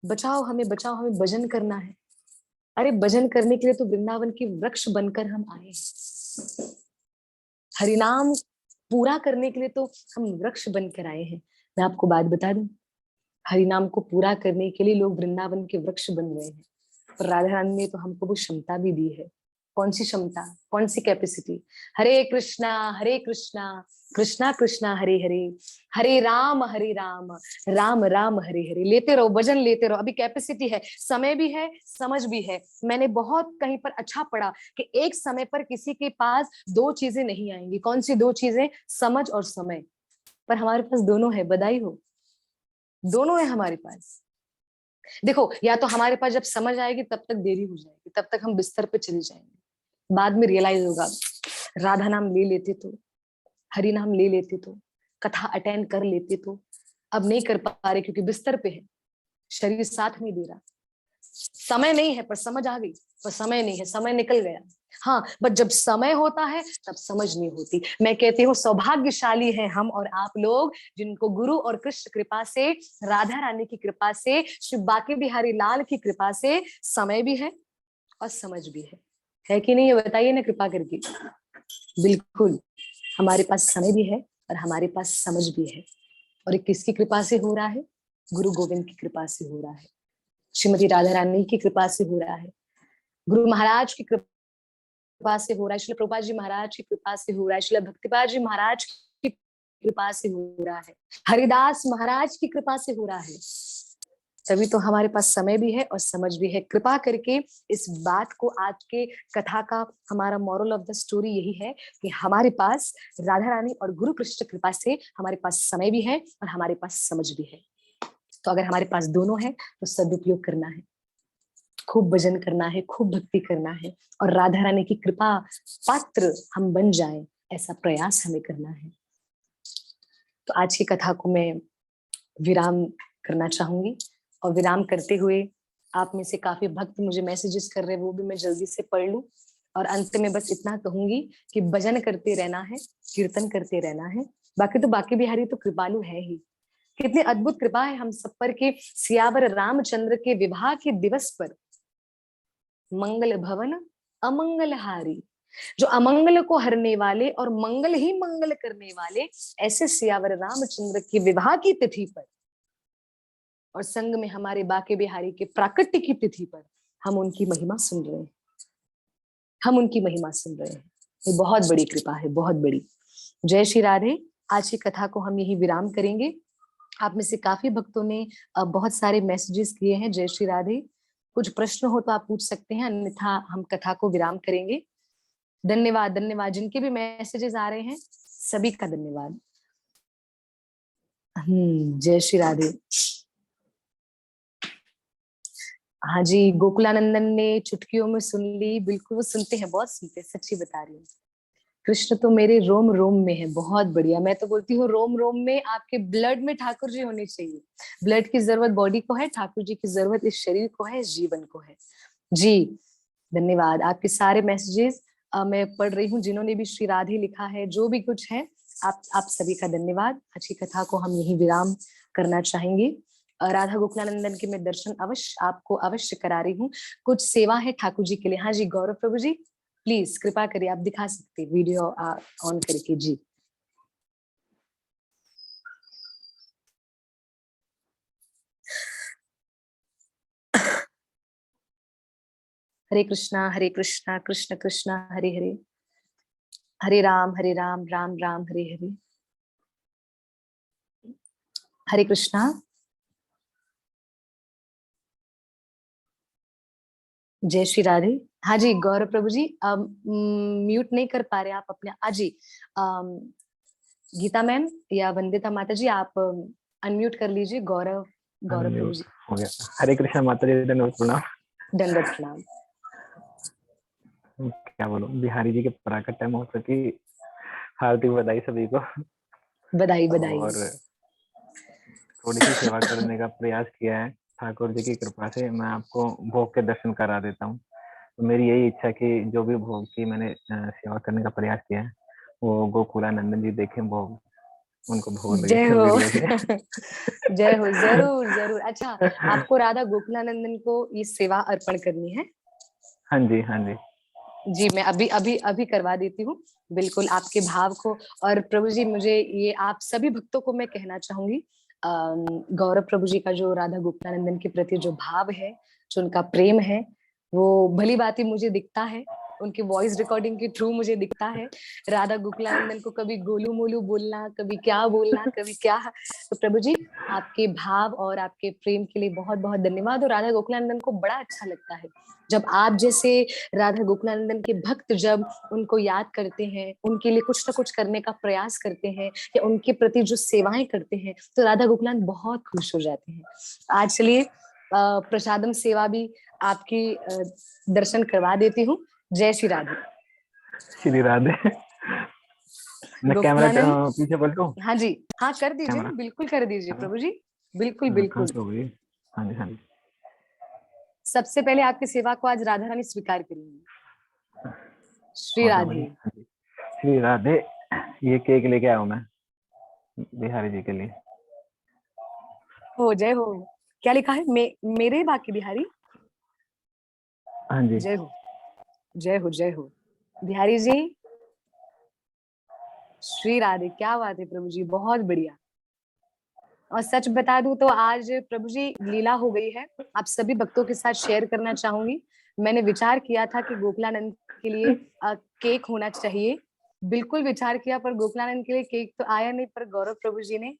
बचाओ हमें, बचाओ हमें, भजन करना है। अरे भजन करने के लिए तो वृंदावन की वृक्ष बनकर हम आए हैं, हरिनाम पूरा करने के लिए तो हम वृक्ष बनकर आए हैं। मैं आपको बात बता दूं, हरिनाम को पूरा करने के लिए लोग वृंदावन के वृक्ष बन गए हैं, पर राधा रानी ने तो हमको वो क्षमता भी दी है। कौन सी क्षमता, कौन सी कैपेसिटी? हरे कृष्णा कृष्णा कृष्णा हरे हरे, हरे राम राम राम हरे हरे। लेते रहो, भजन लेते रहो। अभी कैपेसिटी है, समय भी है, समझ भी है। मैंने बहुत कहीं पर अच्छा पढ़ा कि एक समय पर किसी के पास दो चीजें नहीं आएंगी। कौन सी दो चीजें? समझ और समय। पर हमारे पास दोनों है, बधाई हो, दोनों है हमारे पास। देखो, या तो हमारे पास जब समझ आएगी तब तक देरी हो जाएगी, तब तक हम बिस्तर पे चले जाएंगे, बाद में रियलाइज होगा राधा नाम ले लेते तो, हरि नाम ले लेते तो, कथा अटेंड कर लेते तो। अब नहीं कर पा रहे क्योंकि बिस्तर पे है, शरीर साथ नहीं दे रहा। समय नहीं है पर समझ आ गई, पर समय नहीं है, समय निकल गया। हाँ, बट जब समय होता है तब समझ नहीं होती। मैं कहती हूँ सौभाग्यशाली हैं हम और आप लोग, जिनको गुरु और कृष्ण कृपा से, राधा रानी की कृपा से, श्री बांके बिहारी लाल की कृपा से समय भी है और समझ भी है कि नहीं? ये बताइए ना कृपा करके। बिल्कुल, हमारे पास समय भी है और हमारे पास समझ भी है। और ये किसकी कृपा से हो रहा है? गुरु गोविंद की कृपा से हो रहा है, श्रीमती राधा रानी की कृपा से हो रहा है, गुरु महाराज की कृपा से हो रहा है, श्रील प्रभुपाद जी महाराज की कृपा से हो रहा है, श्रील भक्तिपाद जी महाराज की कृपा से हो रहा है, हरिदास महाराज की कृपा से हो रहा है। तभी तो हमारे पास समय भी है और समझ भी है। कृपा करके इस बात को, आज के कथा का हमारा मॉरल ऑफ द स्टोरी यही है कि हमारे पास राधा रानी और गुरु कृष्ण कृपा से हमारे पास समय भी है और हमारे पास समझ भी है। तो अगर हमारे पास दोनों है तो सदुपयोग करना है, खूब भजन करना है, खूब भक्ति करना है, और राधा रानी की कृपा पात्र हम बन जाएं, ऐसा प्रयास हमें करना है। तो आज की कथा को मैं विराम करना चाहूंगी, और विराम करते हुए आप में से काफी भक्त मुझे मैसेजेस कर रहे हैं, वो भी मैं जल्दी से पढ़ लूं। और अंत में बस इतना कहूंगी कि भजन करते रहना है, कीर्तन करते रहना है। बाकी तो बांके बिहारी तो कृपालु है ही। कितनी अद्भुत कृपा है हम सब पर कि सियावर रामचंद्र के विवाह के दिवस पर मंगल भवन अमंगलहारी, जो अमंगल को हरने वाले और मंगल ही मंगल करने वाले, ऐसे सियावर रामचंद्र की विवाह की तिथि पर और संग में हमारे बाके बिहारी के प्राकट्य की तिथि पर हम उनकी महिमा सुन रहे हैं, हम उनकी महिमा सुन रहे हैं। ये बहुत बड़ी कृपा है, बहुत बड़ी। जय श्री राधे। आज की कथा को हम यही विराम करेंगे। आप में से काफी भक्तों ने बहुत सारे मैसेजेस किए हैं। जय श्री राधे। कुछ प्रश्न हो तो आप पूछ सकते हैं, अन्यथा हम कथा को विराम करेंगे। धन्यवाद, धन्यवाद। जिनके भी मैसेजेस आ रहे हैं सभी का धन्यवाद। जय श्री राधे। हाँ जी, गोकुलानंदन ने चुटकियों में सुन ली। बिल्कुल वो सुनते हैं, बहुत सुनते हैं, सच्ची बता रही हूँ। कृष्ण तो मेरे रोम रोम में है। बहुत बढ़िया। मैं तो बोलती हूँ रोम रोम में, आपके ब्लड में ठाकुर जी होने चाहिए। ब्लड की जरूरत बॉडी को है, ठाकुर जी की जरूरत इस शरीर को है, इस जीवन को है। जी धन्यवाद। आपके सारे मैसेजेस मैं पढ़ रही हूँ, जिन्होंने भी श्री राधे लिखा है, जो भी कुछ है, आप सभी का धन्यवाद। आज की कथा को हम यही विराम करना चाहेंगे। राधा गोकुलानंदन के मैं दर्शन अवश्य आपको अवश्य करा रही हूँ। कुछ सेवा है ठाकुर जी के लिए। हाँ जी, गौरव प्रभु जी प्लीज कृपा करिए, आप दिखा सकते वीडियो ऑन करके। जी हरे कृष्णा कृष्ण कृष्ण हरे हरे, हरे राम राम राम हरे हरे। हरे कृष्णा। जय श्री राधे। हाँ जी गौरव प्रभु जी, म्यूट नहीं कर पा रहे आप अपने। जी गीता मैम या वंदिता माता जी, आप अनम्यूट कर लीजिए। गौरव गौरव प्रभु जी। हो गया। हरे कृष्णा माता जी, धन्यवाद, प्रणाम। दंडवत प्रणाम। क्या बोलूं, बिहारी जी के प्राकट्य महोत्सव की हार्दिक बधाई सभी को। बधाई बधाई। और थोड़ी सी सेवा करने का प्रयास किया है। ठाकुर जी की कृपा से मैं आपको भोग के दर्शन करा देता हूँ। तो मेरी यही इच्छा कि जो भी भोग की मैंने सेवा करने का प्रयास किया है, वो गोकुलानंदन जी देखें भोग, उनको भोग लगे, जय हो। वीडियो लगे। जय हो, जरूर जरूर। अच्छा, आपको राधा गोकुलानंदन को ये सेवा अर्पण करनी है? हाँ जी, हाँ जी जी, मैं अभी अभी अभी करवा देती हूँ। बिल्कुल आपके भाव को। और प्रभु जी, मुझे ये आप सभी भक्तों को मैं कहना चाहूंगी, गौरव प्रभु जी का जो राधा गोकुलानंदन के प्रति जो भाव है, जो उनका प्रेम है, वो भली भांति मुझे दिखता है। उनके वॉइस रिकॉर्डिंग के थ्रू मुझे दिखता है। राधा गोकुलानंदन को कभी गोलू मोलू बोलना, कभी क्या बोलना, कभी क्या। तो प्रभु जी, आपके भाव और आपके प्रेम के लिए बहुत बहुत धन्यवाद। और राधा गोकुलानंदन को बड़ा अच्छा लगता है जब आप जैसे राधा गोकुलानंदन के भक्त जब उनको याद करते हैं, उनके लिए कुछ ना कुछ करने का प्रयास करते हैं, या उनके प्रति जो सेवाएं करते हैं, तो राधा गोकुलानंद बहुत खुश हो जाते हैं। आज चलिए प्रसादम सेवा भी आपकी दर्शन करवा देती हूँ। जय श्री राधे। श्री राधे। मैं कैमरा गोकुलानंद। पीछे पलटूं? हाँ जी, हाँ कर दीजिए ना, कैमरा बिल्कुल कर दीजिए प्रभु जी, बिल्कुल बिल्कुल। कहाँ पे हो गई? हाँ जी, हाँ जी। सबसे पहले आपकी सेवा को आज राधा रानी स्वीकार करेंगी। श्री माता राधे। बनी। हाँ जी। श्री राधे। ये केक लेके आया हूँ मैं बिहारी जी के लिए। हो जय हो। क्या लिखा है? मेरे बाकी बिहारी। हाँ जी। जय हो, जय हो, जय हो बिहारी जी। श्री राधे। क्या बात है प्रभु जी, बहुत बढ़िया। और सच बता दूं तो आज प्रभु जी लीला हो गई है, आप सभी भक्तों के साथ शेयर करना चाहूंगी। मैंने विचार किया था कि गोकुलानंद के लिए केक होना चाहिए, बिल्कुल विचार किया, पर गोकुलानंद के लिए केक तो आया नहीं। पर गौरव प्रभु जी ने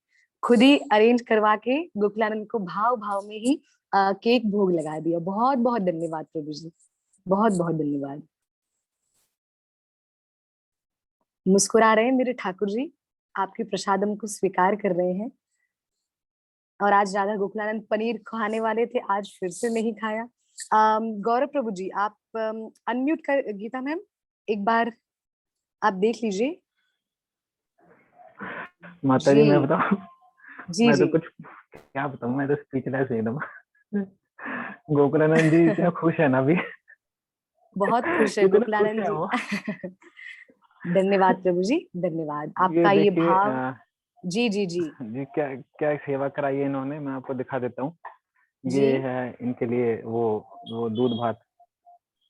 खुद ही अरेंज करवा के गोकुलानंद को भाव भाव में ही केक भोग लगा दिया। बहुत बहुत धन्यवाद प्रभु जी, बहुत बहुत धन्यवाद। मुस्कुरा रहे हैं मेरे ठाकुर जी, आपके प्रसादम को स्वीकार कर रहे हैं। और आज राधा गोकुलानंद पनीर खाने वाले थे, आज फिर से नहीं खाया। गौरव प्रभु जी, आप अनम्यूट कर, गीता मैम एक बार आप देख लीजिए। माता जी जी मैं बताऊं? जी मैं तो जी। कुछ क्या बताऊं, मैं तो स्पीचलेस एकदम। गोकुलानंद जी इतना खुश है ना अभी। बहुत खुश है इतना खुश गोकुलानंद है जी। वो। धन्यवाद प्रभु जी, धन्यवाद ये आपका ये देखिए भाव। जी जी जी जी, क्या क्या सेवा कराई है इन्होंने, मैं आपको दिखा देता हूँ। जी। ये है इनके लिए वो दूध भात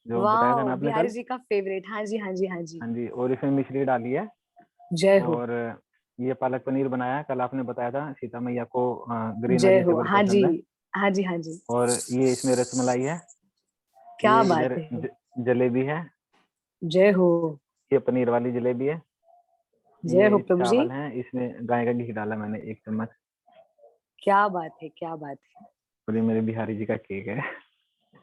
जो बताया था वाह, ना आपने बिहारी कल। जी का फेवरेट। हाँ जी हाँ जी हाँ जी। हाँ जी, और इसमें मिश्री डाली है। जय हो, और ये पालक पनीर बनाया है, कल आपने बताया था सीता मैया को ग्रीन जय हो। वेजिटेबल हाँ जी, पसंद है। हाँ जी, हाँ जी। और ये इसमें रसमलाई है, क्या ये बात इधर है! जलेबी है, जय हो, ये पनीर वाली जलेबी है, जय हो ये प्रभु जी। चावल है, इसमें गाय का घी डाला मैंने 1 चम्मच, क्या बात है, क्या बात है! और ये मेरे बिहारी जी का केक है।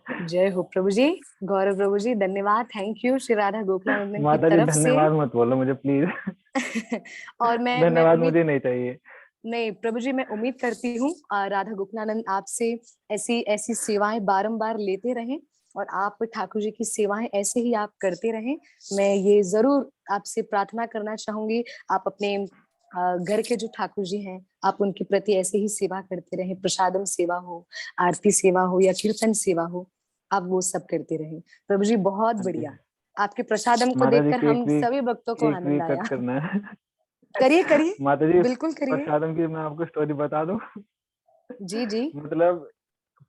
जय हो प्रभु जी। गौरव प्रभु जी, धन्यवाद, थैंक यू श्री राधा गोकुलानंदन की माता जी तरफ से। धन्यवाद मत बोलो मुझे प्लीज। और मैं धन्यवाद उम्मीद, मुझे नहीं चाहिए। नहीं प्रभु जी, मैं उम्मीद करती हूँ राधा गोकुलानंद आपसे ऐसी ऐसी सेवाएं बारंबार लेते रहें, और आप ठाकुर जी की सेवाएं ऐसे ही आप करते रहें। मैं ये जरूर आपसे प्रार्थना करना चाहूंगी, आप अपने घर के जो ठाकुर जी हैं, आप उनके प्रति ऐसे ही सेवा करते रहें। प्रसादम सेवा हो, आरती सेवा हो या कीर्तन सेवा हो, आप वो सब करते रहें। प्रभु जी बहुत हाँ जी, बढ़िया, आपके प्रसादम को माता जी देखकर हम सभी भक्तों को केक भी आनंद आया। कट करना है। करिए करिए, माता जी बिल्कुल करिए। प्रसादम की मैं आपको स्टोरी बता दूं। जी जी। मतलब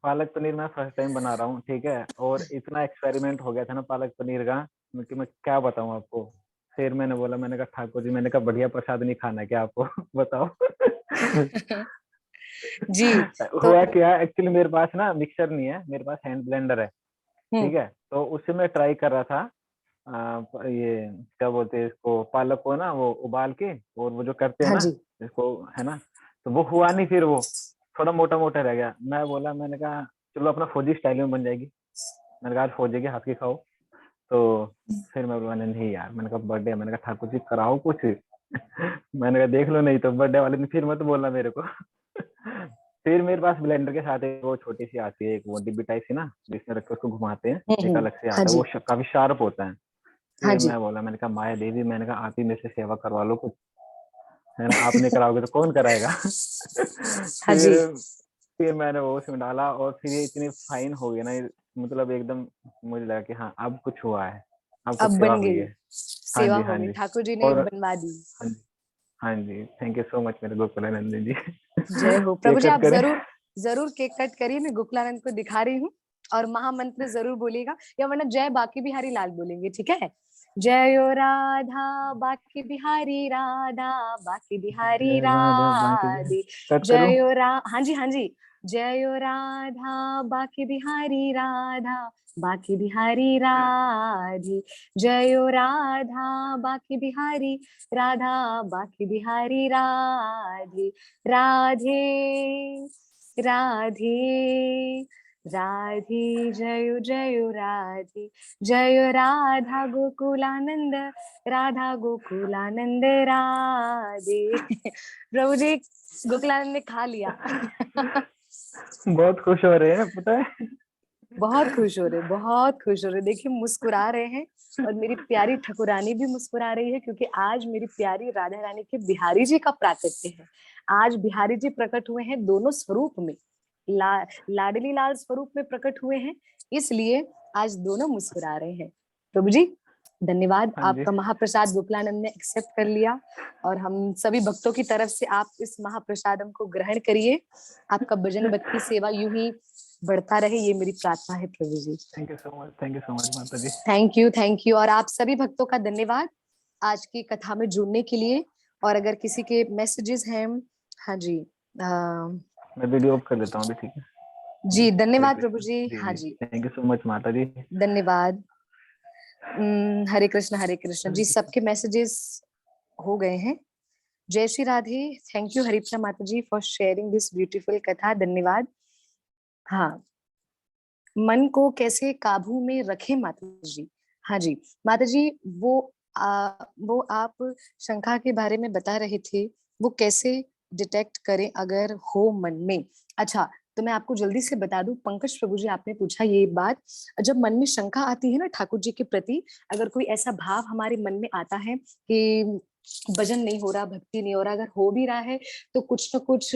पालक पनीर मैं फर्स्ट टाइम बना रहा हूँ, ठीक है, और इतना एक्सपेरिमेंट हो गया था ना पालक पनीर का, कि मैं क्या बताऊँ आपको। फिर मैंने बोला, मैंने कहा ठाकुर जी, मैंने कहा बढ़िया प्रसाद नहीं खाना है क्या आपको? बताओ। जी। तो हुआ क्या, एक्चुअली मेरे पास ना मिक्सर नहीं है, मेरे पास हैंड ब्लेंडर है, हम्म। ठीक है, तो उससे मैं ट्राई कर रहा था। ये क्या बोलते हैं इसको, पालक को ना वो उबाल के, और वो जो करते हैं हाँ ना जी। इसको, है ना, तो वो हुआ नहीं, फिर वो थोड़ा मोटा मोटा रह गया। मैं बोला, मैंने कहा चलो अपना फौजी स्टाइल में बन जाएगी, मैंने कहा आज फौजी के हाथ की खाओ। तो फिर मैं बोला नहीं यार, मैंने कहा बर्थडे, मैंने कहा ठाकुर जी कराओ कुछ। मैंने कहा देख लो, नहीं तो बर्थडे वाले दिन फिर मत बोलना मेरे को। फिर मेरे पास ब्लेंडर के साथ एक वो छोटी सी आती है, एक वो डिब्बी टाइप सी ना, जिसमें रख के उसको घुमाते हैं, एक अलग से हाँ आता है, जी। वो काफी शार्प होता है। हाँ फिर जी। मैं बोला, मैंने कहा माया देवी, मैंने कहा आप ही मेरे से सेवा करवा लो कुछ, है ना, आप नहीं कराओगे तो कौन कराएगा? हाँ जी। फिर फिर मैंने वो उसमें डाला, और फिर ये इतनी फाइन हो गई ना मतलब एकदम, मुझे लगा कि हाँ अब कुछ हुआ है, अब कुछ अब सेवा बन हुई गई, है। हाँ सेवा जी, हो हाँ गई, जी। ठाकुर जी ने और बनवा दी। हाँ जी, हाँ जी, थैंक यू सो मच मेरे गोकुलानंदन जी। जय हो प्रभु केक जी, कट आप करें। जरूर जरूर केक कट करिए, मैं गोकुलानंद को दिखा रही हूँ। और महामंत्र जरूर बोलिएगा, या वरना जय बाकी बिहारी लाल बोलेंगे, ठीक है? जयो राधा बाकी बिहारी राधा, बाकी बिहारी जय राधा बांके बिहारी, राधे। कट करूं? जयो रा हाँ जी, हाँ जी। जयो राधा बाकी बिहारी राधा, बाकी बिहारी राधे। जयो राधा बाकी बिहारी राधा, बाकी बिहारी राधे। राधे राधे राधे, जयो जयो राधे। जय राधा गोकुलानंद, राधा गोकुलानंद राधे। प्रभु जी, गोकुलानंद ने खा लिया। बहुत खुश हो रहे हैं, पता है। बहुत खुश हो रहे, बहुत खुश हो रहे, देखिए मुस्कुरा रहे हैं। और मेरी प्यारी ठकुरानी भी मुस्कुरा रही है, क्योंकि आज मेरी प्यारी राधा रानी के बिहारी जी का प्राकट्य है। आज बिहारी जी प्रकट हुए हैं दोनों स्वरूप में, लाडली लाल स्वरूप में प्रकट हुए हैं, इसलिए आज दोनों मुस्कुरा रहे हैं। प्रभु जी धन्यवाद, हाँ जी, आपका महाप्रसाद गोकुलानंद ने एक्सेप्ट कर लिया, और हम सभी भक्तों की तरफ से आप इस महाप्रसादम को ग्रहण करिए। आपका भजन भक्ति सेवा यूं ही बढ़ता रहे, ये मेरी प्रार्थना है प्रभु जी। Thank you so much, thank you so much माता जी। Thank you, thank you. और आप सभी भक्तों का धन्यवाद आज की कथा में जुड़ने के लिए। और अगर किसी के मैसेजेस हैं, हाँ जी, मैं वीडियो ऑफ कर देता हूँ अभी, ठीक है जी। जी हरे धन्यवाद प्रभु कृष्ण जी, जी हाँ जी, जी, थैंक यू सो मच माता जी। धन्यवाद। हरे कृष्ण, हरे कृष्ण हरे जी, कृष्ण। सबके मैसेजेस हो गए हैं। जय श्री राधे। थैंक यू हरिप्रिया माता जी फॉर शेयरिंग दिस ब्यूटीफुल कथा, धन्यवाद। हाँ, मन को कैसे काबू में रखें माता जी? हाँ जी माता जी, वो आप शंका के बारे में बता रहे थे, वो कैसे डिटेक्ट करें अगर हो मन में? अच्छा, तो मैं आपको जल्दी से बता दूं, पंकज प्रभु जी आपने पूछा ये बात, जब मन में शंका आती है ना ठाकुर जी के प्रति, अगर कोई ऐसा भाव हमारे मन में आता है कि भजन नहीं हो रहा, भक्ति नहीं हो रहा, अगर हो भी रहा है तो कुछ ना कुछ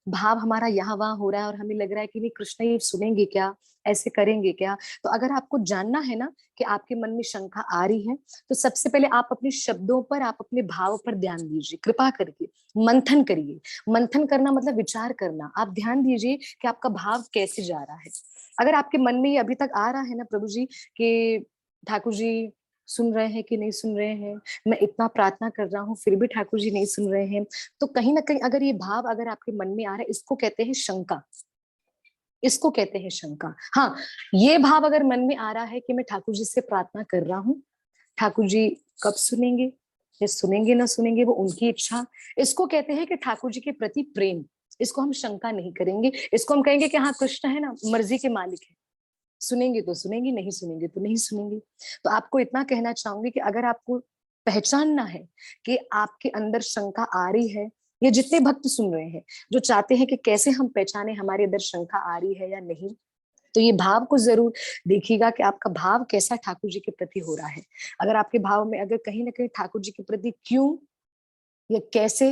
भाव हमारा यहाँ वहां हो रहा है, और हमें लग रहा है कि नहीं कृष्ण ये सुनेंगे क्या, ऐसे करेंगे क्या? तो अगर आपको जानना है ना कि आपके मन में शंका आ रही है, तो सबसे पहले आप अपने शब्दों पर, आप अपने भाव पर ध्यान दीजिए, कृपा करके मंथन करिए। मंथन करना मतलब विचार करना, आप ध्यान दीजिए कि आपका भाव कैसे जा रहा है। अगर आपके मन में ये अभी तक आ रहा है ना प्रभु जी कि ठाकुर जी सुन रहे हैं कि नहीं सुन रहे हैं, मैं इतना प्रार्थना कर रहा हूँ फिर भी ठाकुर जी नहीं सुन रहे हैं, तो कहीं ना कहीं अगर ये भाव अगर आपके मन में आ रहा है, इसको कहते हैं शंका। इसको कहते हैं शंका। हाँ, ये भाव अगर मन में आ रहा है कि मैं ठाकुर जी से प्रार्थना कर रहा हूँ, ठाकुर जी कब सुनेंगे, या सुनेंगे ना सुनेंगे वो उनकी इच्छा, इसको कहते हैं कि ठाकुर जी के प्रति प्रेम। इसको हम शंका नहीं करेंगे, इसको हम कहेंगे कि हाँ कृष्ण है ना, मर्जी के मालिक है, सुनेंगे तो सुनेंगे, नहीं सुनेंगे तो नहीं सुनेंगे। तो आपको इतना कहना चाहूंगी कि अगर आपको पहचानना है कि आपके अंदर शंका आ रही है, ये जितने भक्त सुन रहे हैं जो चाहते हैं कि कैसे हम पहचाने हमारे अंदर शंका आ रही है या नहीं, तो ये भाव को जरूर देखिएगा कि आपका भाव कैसा ठाकुर जी के प्रति हो रहा है। अगर आपके भाव में अगर कहीं ना कहीं ठाकुर जी के प्रति क्यों या कैसे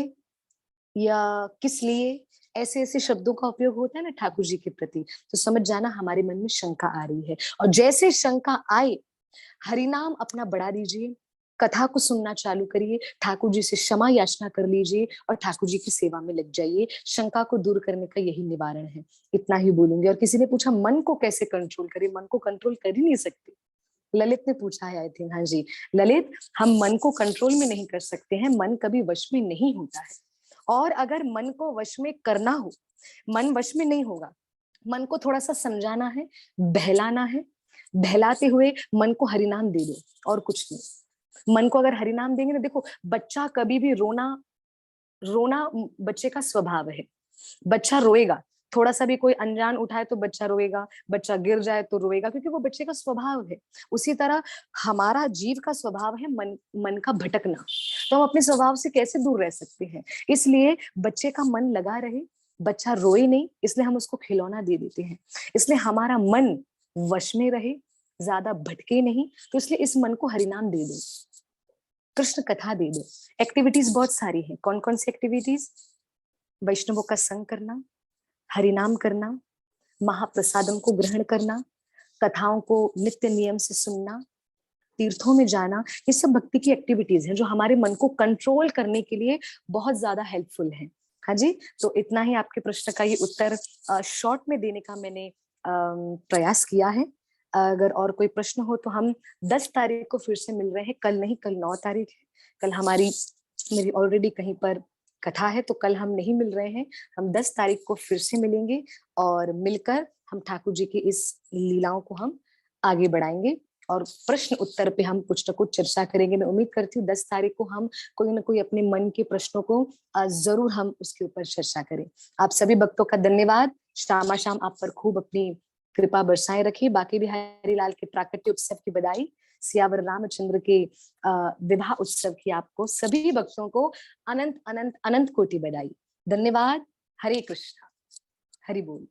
या किस लिए ऐसे ऐसे शब्दों का उपयोग होता है ना ठाकुर जी के प्रति, तो समझ जाना हमारे मन में शंका आ रही है। और जैसे शंका आए, हरिनाम अपना बढ़ा दीजिए, कथा को सुनना चालू करिए, ठाकुर जी से क्षमा याचना कर लीजिए और ठाकुर जी की सेवा में लग जाइए। शंका को दूर करने का यही निवारण है। इतना ही बोलूंगी। और किसी ने पूछा मन को कैसे कंट्रोल करें, मन को कंट्रोल कर ही नहीं सकते। ललित ने पूछा है, आई थिंक, हाँ जी ललित, हम मन को कंट्रोल में नहीं कर सकते हैं, मन कभी वश में नहीं होता है। और अगर मन को वश में करना हो, मन वश में नहीं होगा, मन को थोड़ा सा समझाना है, बहलाना है, बहलाते हुए मन को हरिनाम दे दो और कुछ नहीं। मन को अगर हरिनाम देंगे ना, देखो बच्चा कभी भी रोना, रोना बच्चे का स्वभाव है। बच्चा रोएगा, थोड़ा सा भी कोई अनजान उठाए तो बच्चा रोएगा, बच्चा गिर जाए तो रोएगा, क्योंकि वो बच्चे का स्वभाव है। उसी तरह हमारा जीव का स्वभाव है मन का भटकना। तो हम अपने स्वभाव से कैसे दूर रह सकते हैं? इसलिए बच्चे का मन लगा रहे, बच्चा रोए नहीं, इसलिए हम उसको खिलौना दे देते हैं। इसलिए हमारा मन वश में रहे, ज्यादा भटके नहीं, तो इसलिए इस मन को हरिनाम दे दो, कृष्ण कथा दे दो। एक्टिविटीज बहुत सारी है। कौन कौन सी एक्टिविटीज? वैष्णवों का संग करना, हरिनाम करना, महाप्रसादम को ग्रहण करना, कथाओं को नित्य नियम से सुनना, तीर्थों में जाना, ये सब भक्ति की एक्टिविटीज हैं जो हमारे मन को कंट्रोल करने के लिए बहुत ज्यादा हेल्पफुल है। हाँ जी, तो इतना ही आपके प्रश्न का ये उत्तर शॉर्ट में देने का मैंने प्रयास किया है। अगर और कोई प्रश्न हो तो हम 10 तारीख को फिर से मिल रहे हैं, कल नहीं, कल 9 तारीख है। कल मेरी ऑलरेडी कहीं पर कथा है, तो कल हम नहीं मिल रहे हैं। हम 10 तारीख को फिर से मिलेंगे और मिलकर हम ठाकुर जी की इस लीलाओं को हम आगे बढ़ाएंगे और प्रश्न उत्तर पे हम कुछ न कुछ चर्चा करेंगे। मैं उम्मीद करती हूँ 10 तारीख को हम कोई ना कोई अपने मन के प्रश्नों को जरूर हम उसके ऊपर चर्चा करें। आप सभी भक्तों का धन्यवाद। शाम आप पर खूब अपनी कृपा बरसाए रखिए। बाकी बिहारी लाल के प्राकट्य उत्सव की बधाई, सियावर रामचंद्र के विवाह उत्सव की आपको सभी भक्तों को अनंत अनंत अनंत कोटि बधाई। धन्यवाद। हरे कृष्णा, हरि बोल।